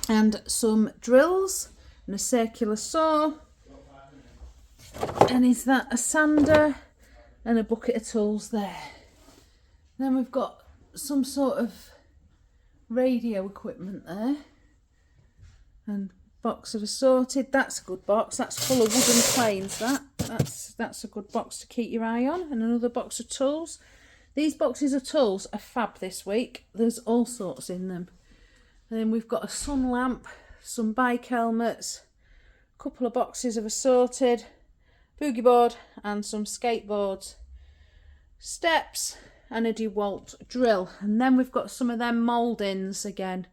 and some drills and a circular saw. And is that a sander and a bucket of tools there? Then we've got some sort of radio equipment there, and box of assorted. That's a good box. That's full of wooden planes, that. that's a good box to keep your eye on. And another box of tools. These boxes of tools are fab this week. There's all sorts in them. And then we've got a sun lamp, some bike helmets, a couple of boxes of assorted, boogie board and some skateboards, steps and a DeWalt drill. And then we've got some of them mouldings again.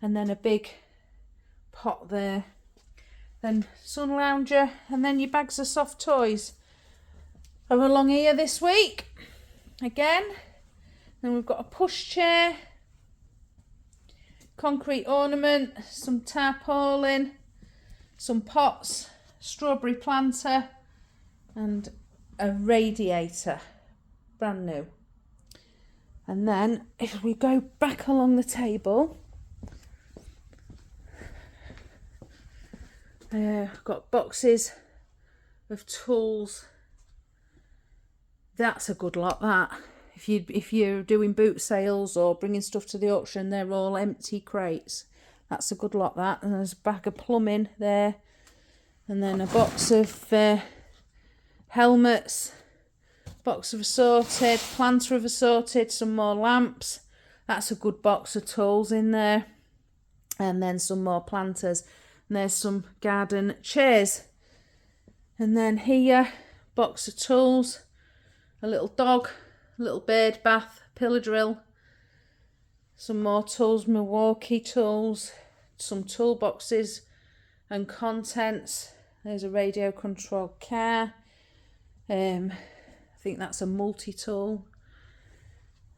And then a big pot there. Then sun lounger, and then your bags of soft toys are along here this week. Again, then we've got a push chair, concrete ornament, some tarpaulin, some pots, strawberry planter and a radiator, brand new. And then if we go back along the table, I've got boxes of tools. That's a good lot, that. If you're doing boot sales or bringing stuff to the auction, they're all empty crates. That's a good lot, that. And there's a bag of plumbing there. And then a box of helmets, box of assorted, planter of assorted, some more lamps. That's a good box of tools in there. And then some more planters. And there's some garden chairs. And then here, box of tools, a little dog, a little bird bath, pillar drill, some more tools, Milwaukee tools, some toolboxes and contents. There's a radio controlled car. I think that's a multi-tool.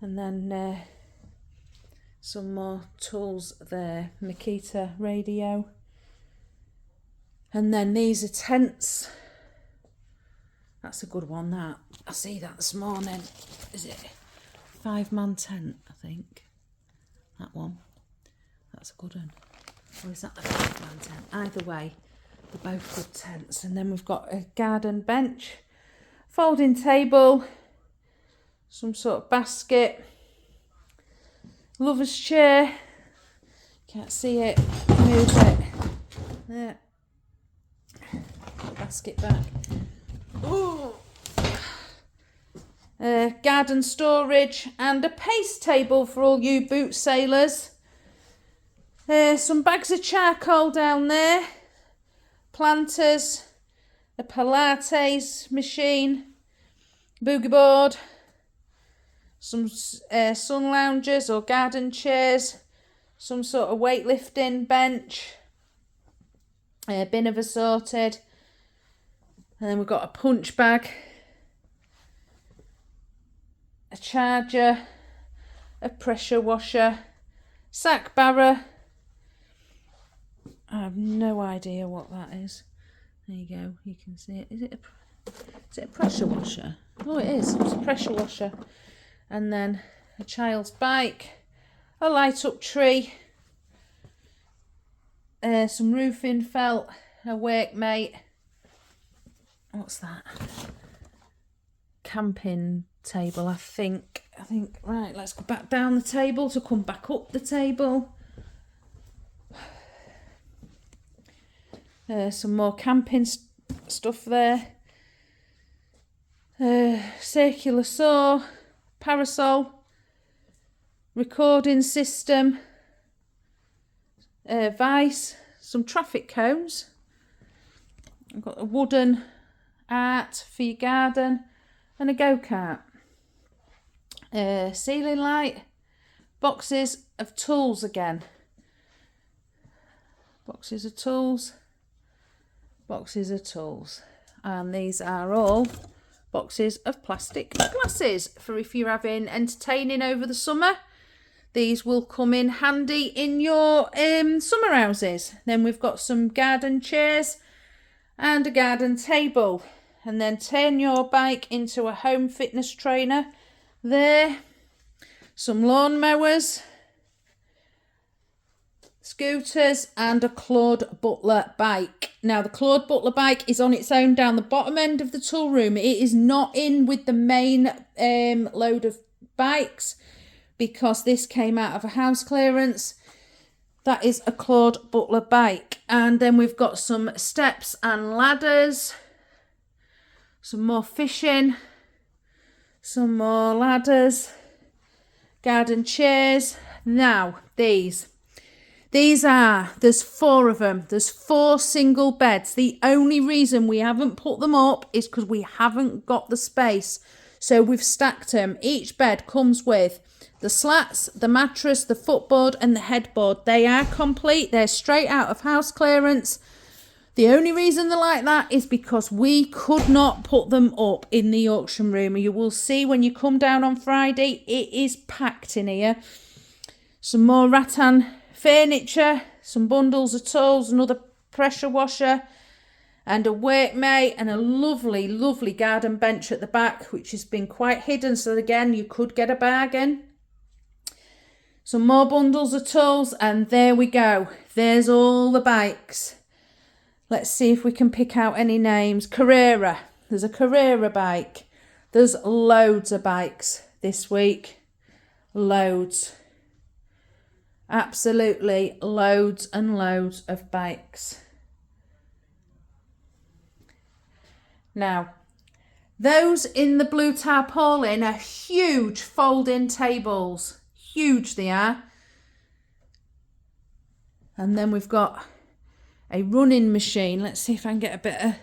And then some more tools there. Makita radio. And then these are tents. That's a good one, that. I see that this morning. Is it 5-man tent, I think? That one. That's a good one. Or is that the 5-man tent? Either way, they're both good tents. And then we've got a garden bench, folding table, some sort of basket, lover's chair. Can't see it. Move it. There. Basket back. Ooh. Garden storage and a paste table for all you boot sailors. Some bags of charcoal down there. Planters. A Pilates machine. Boogie board. Some sun loungers or garden chairs. Some sort of weightlifting bench. A bin of assorted. And then we've got a punch bag, a charger, a pressure washer, sack barra. I have no idea what that is. There you go, you can see it. Is it a pressure washer? Oh, it is. It's a pressure washer. And then a child's bike, a light up tree, some roofing felt, a workmate. What's that? Camping table, I think. Right, let's go back down the table to come back up the table. Some more camping stuff there. Circular saw, parasol, recording system, vice, some traffic cones. I've got a wooden art for your garden and a go-kart. Ceiling light, boxes of tools again. Boxes of tools, boxes of tools. And these are all boxes of plastic glasses for if you're having entertaining over the summer. These will come in handy in your summer houses. Then we've got some garden chairs and a garden table. And then turn your bike into a home fitness trainer. There. Some lawn mowers, scooters and a Claude Butler bike. Now the Claude Butler bike is on its own down the bottom end of the tool room. It is not in with the main load of bikes because this came out of a house clearance. That is a Claude Butler bike. And then we've got some steps and ladders. some more fishing, some more ladders, garden chairs. Now, there's 4 of them. There's 4 single beds. The only reason we haven't put them up is because we haven't got the space. So we've stacked them. Each bed comes with the slats, the mattress, the footboard and the headboard. They are complete. They're straight out of house clearance. The only reason they're like that is because we could not put them up in the auction room. You will see when you come down on Friday, it is packed in here. Some more rattan furniture, some bundles of tools, another pressure washer and a workmate, and a lovely, lovely garden bench at the back, which has been quite hidden. So again, you could get a bargain. Some more bundles of tools, and there we go. There's all the bikes. Let's see if we can pick out any names. Carrera. There's a Carrera bike. There's loads of bikes this week. Loads. Absolutely loads and loads of bikes. Now, those in the blue tarpaulin are huge fold-in tables. Huge they are. And then we've got a running machine. Let's see if I can get a better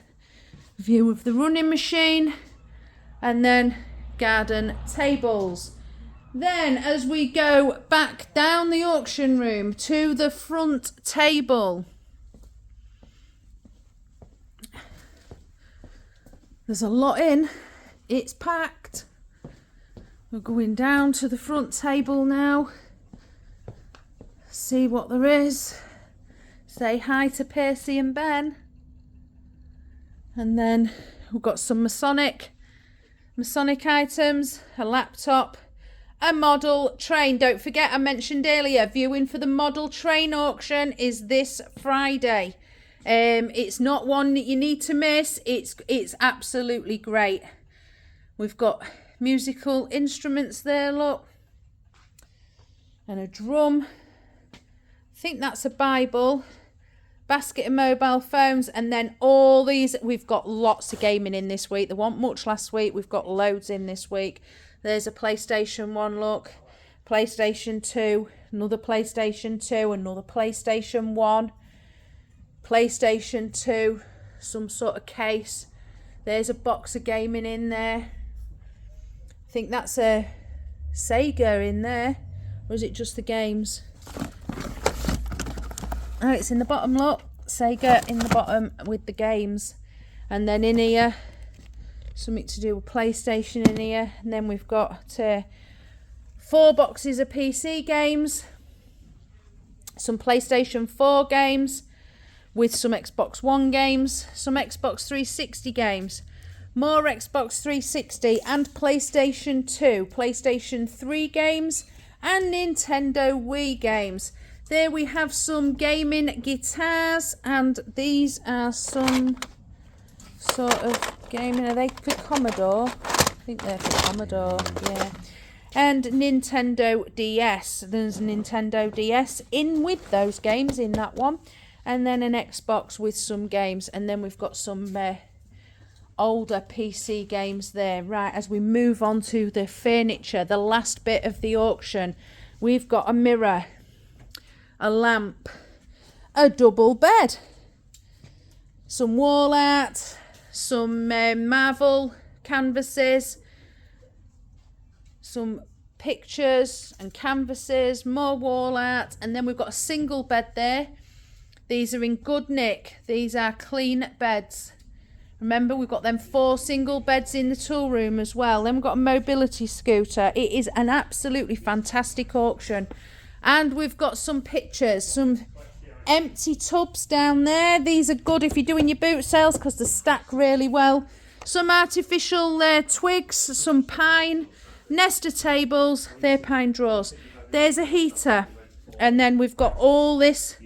view of the running machine. And then garden tables. Then as we go back down the auction room to the front table, there's a lot in. It's packed. We're going down to the front table now. See what there is. Say hi to Percy and Ben. And then we've got some Masonic items, a laptop, a model train. Don't forget, I mentioned earlier, viewing for the model train auction is this Friday. It's not one that you need to miss. It's absolutely great. We've got musical instruments there, look. And a drum. I think that's a Bible. Basket of mobile phones, and then all these. We've got lots of gaming in this week. There weren't much last week. We've got loads in this week. There's a PlayStation 1, look. PlayStation 2, another PlayStation 2, another PlayStation 1, PlayStation 2, some sort of case. There's a box of gaming in there. I think that's a Sega in there. Or is it just the games? Oh, it's in the bottom, look. Sega in the bottom with the games. And then in here, something to do with PlayStation in here. And then we've got 4 boxes of PC games. Some PlayStation 4 games with some Xbox One games. Some Xbox 360 games. More Xbox 360 and PlayStation 2. PlayStation 3 games and Nintendo Wii games. There we have some gaming guitars, and these are some sort of gaming. Are they for Commodore? I think they're for Commodore, yeah. And Nintendo DS. There's a Nintendo DS in with those games in that one. And then an Xbox with some games. And then we've got some older PC games there. Right, as we move on to the furniture, the last bit of the auction, we've got a mirror, a lamp, a double bed, some wall art, some Marvel canvases, some pictures and canvases, more wall art, and then we've got a single bed there. These are in good nick. These are clean beds. Remember, we've got them 4 single beds in the tool room as well. Then we've got a mobility scooter. It is an absolutely fantastic auction. And we've got some pictures, some empty tubs down there. These are good if you're doing your boot sales because they stack really well. Some artificial twigs, some pine, nester tables, they're pine drawers. There's a heater. And then we've got all this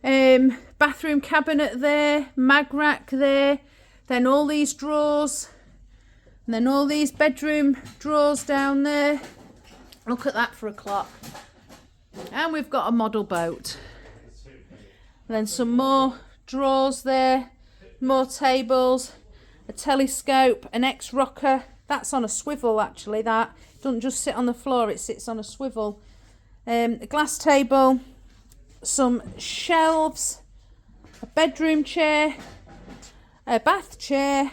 bathroom cabinet there, mag rack there, then all these drawers, and then all these bedroom drawers down there. Look at that for a clock. And we've got a model boat. And then some more drawers there, more tables, a telescope, an X-rocker. That's on a swivel actually, that. It doesn't just sit on the floor, it sits on a swivel. A glass table, some shelves, a bedroom chair, a bath chair,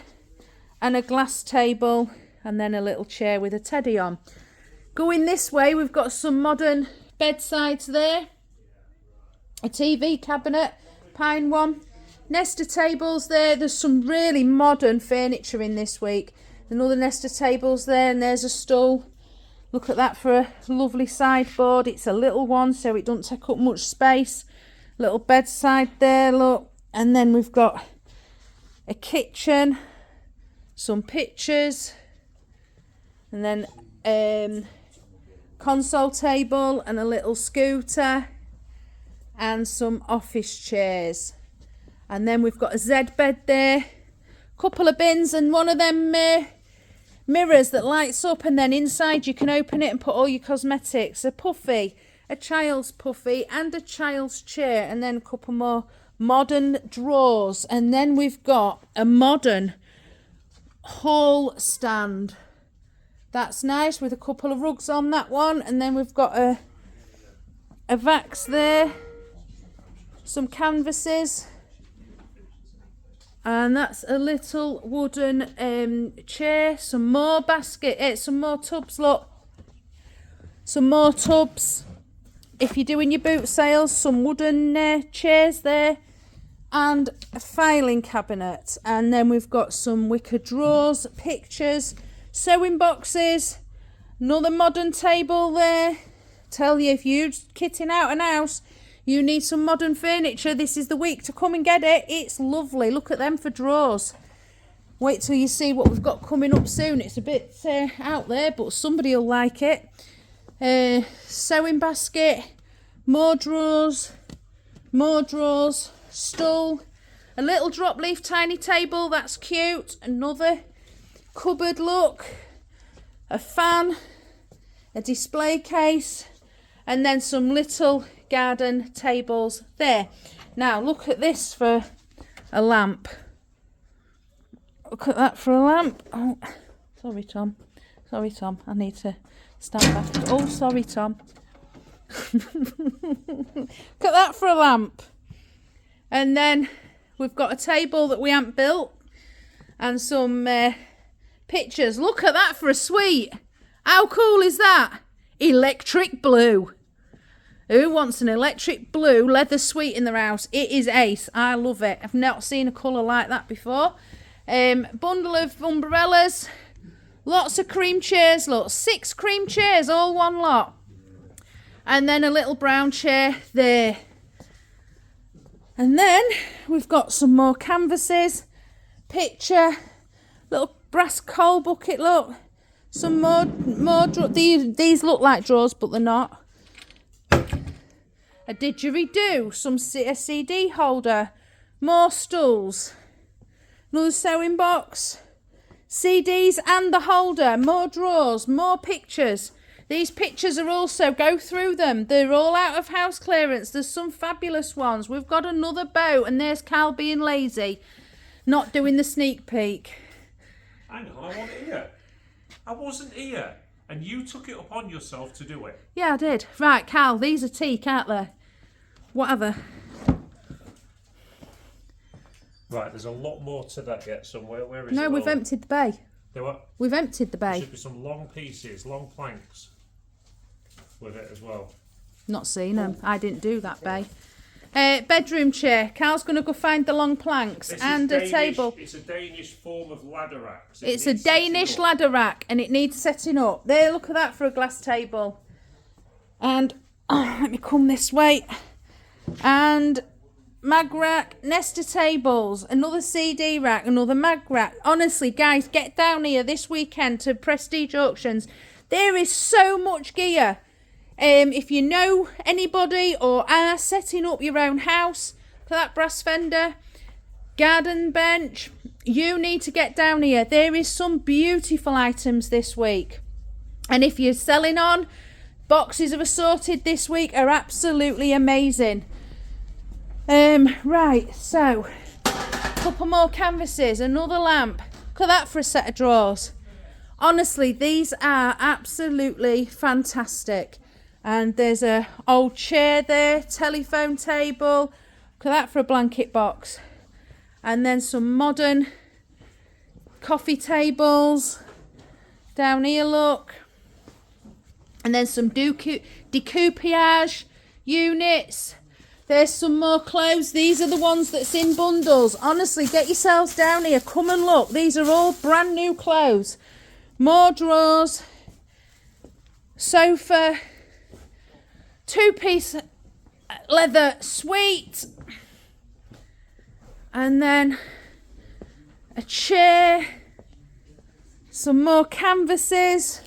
and a glass table, and then a little chair with a teddy on. Going this way, we've got some modern bedsides there, a TV cabinet, pine one, nest of tables there. There's some really modern furniture in this week. Another nest of tables there, and there's a stool. Look at that for a lovely sideboard. It's a little one, so it doesn't take up much space. Little bedside there, look. And then we've got a kitchen, some pictures, and then console table and a little scooter and some office chairs. And then we've got a Z bed there, couple of bins, and one of them mirrors that lights up, and then inside you can open it and put all your cosmetics. A puffy, a child's puffy, and a child's chair, and then a couple more modern drawers. And then we've got a modern hall stand. That's nice, with a couple of rugs on that one. And then we've got a vax there, some canvases, and that's a little wooden chair. Some more some more tubs, look. Some more tubs. If you're doing your boot sales, some wooden chairs there. And a filing cabinet. And then we've got some wicker drawers, pictures, sewing boxes. Another modern table there. Tell you, if you're kitting out an house, you need some modern furniture, this is the week to come and get it. It's lovely. Look at them for drawers. Wait till you see what we've got coming up soon. It's a bit out there, but somebody will like it. Sewing basket, more drawers, stool, a little drop leaf tiny table, that's cute. Another cupboard, look. A fan, a display case, and then some little garden tables there. Now look at this for a lamp. Look at that for a lamp. Oh, sorry Tom, I need to stand back. Oh, sorry Tom. Look at that for a lamp. And then we've got a table that we haven't built, and some pictures. Look at that for a suite. How cool is that? Electric blue. Who wants an electric blue leather suite in their house? It is ace. I love it. I've not seen a colour like that before. Bundle of umbrellas. Lots of cream chairs. Look, 6 cream chairs, all one lot. And then a little brown chair there. And then we've got some more canvases. Picture. Little brass coal bucket, look. Some more these look like drawers, but they're not. A didgeridoo, a CD holder, more stools, another sewing box, CDs and the holder, more drawers, more pictures. These pictures are also, go through them, they're all out of house clearance. There's some fabulous ones. We've got another boat, and there's Cal being lazy, not doing the sneak peek. Hang on, I wasn't here. I wasn't here, and you took it upon yourself to do it. Yeah, I did. Right, Cal, these are teak, aren't they? Whatever. Right, there's a lot more to that yet somewhere. Where is it? No, we've emptied the bay. There what? We've emptied the There bay. should be some long pieces, long planks with it as well. Not seen them. I didn't do that bay. Bedroom chair. Carl's going to go find the long planks and a table. It's a Danish form of ladder rack. So it's a Danish ladder rack, and it needs setting up. There, look at that for a glass table. And let me come this way. And mag rack, nest of tables, another CD rack, another mag rack. Honestly, guys, get down here this weekend to Prestige Auctions. There is so much gear. If you know anybody or are setting up your own house, for that brass fender, garden bench, you need to get down here. There is some beautiful items this week. And if you're selling on, boxes of assorted this week are absolutely amazing. Right, so a couple more canvases, another lamp, Look at that for a set of drawers. Honestly, these are absolutely fantastic. And there's a old chair there, telephone table. Look at that for a blanket box. And then some modern coffee tables. Down here, look. And then some decoupage units. There's some more clothes. These are the ones that's in bundles. Honestly, get yourselves down here. Come and look. These are all brand new clothes. More drawers. Sofa. 2-piece leather suite. And then a chair. Some more canvases.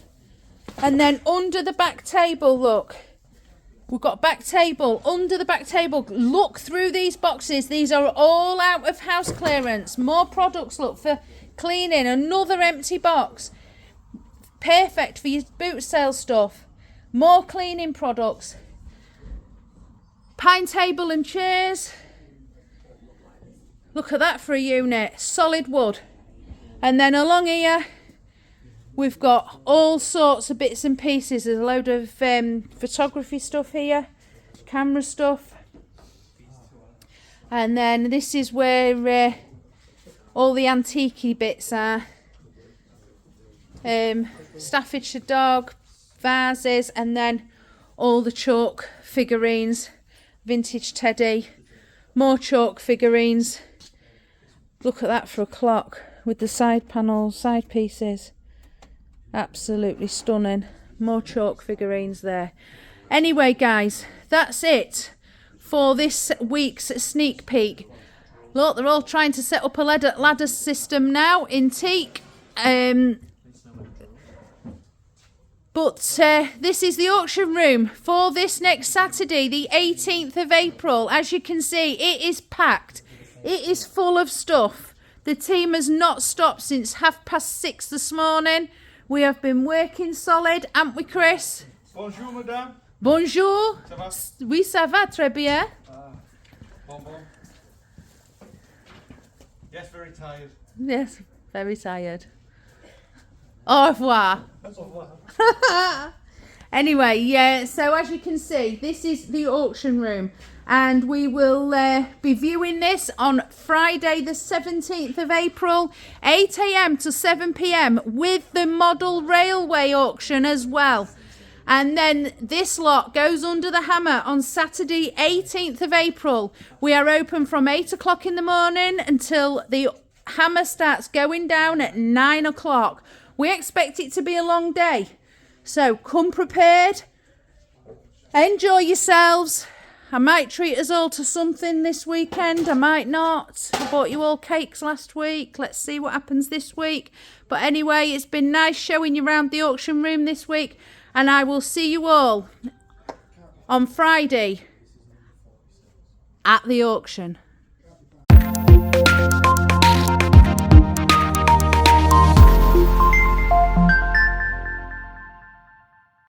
And then under the back table, look. We've got a back table. Under the back table, look through these boxes. These are all out of house clearance. More products, look, for cleaning. Another empty box. Perfect for your boot sale stuff. More cleaning products. Pine table and chairs. Look at that for a unit. Solid wood. And then along here, we've got all sorts of bits and pieces. There's a load of photography stuff here, camera stuff. And then this is where all the antique bits are. Staffordshire dog, vases, and then all the chalk figurines, vintage teddy, more chalk figurines. Look at that for a clock with the side panels, side pieces. Absolutely stunning. More chalk figurines there. Anyway, guys, that's it for this week's sneak peek. Look, they're all trying to set up a ladder system now in teak. But this is the auction room for this next Saturday, the 18th of April. As you can see, it is packed. It is full of stuff. The team has not stopped since 6:30 this morning. We have been working solid, haven't we, Chris? Bonjour, madame. Bonjour. Ça va? Oui, ça va, très bien. Bon. Yes, very tired. Yes, very tired. Au revoir. Au revoir. Anyway, yeah, so as you can see, this is the auction room. And we will be viewing this on Friday the 17th of April, 8 AM to 7 PM with the model railway auction as well. And then this lot goes under the hammer on Saturday 18th of April. We are open from 8 o'clock in the morning until the hammer starts going down at 9 o'clock. We expect it to be a long day. So come prepared. Enjoy yourselves. I might treat us all to something this weekend. I might not. I bought you all cakes last week. Let's see what happens this week. But anyway, it's been nice showing you around the auction room this week. And I will see you all on Friday at the auction.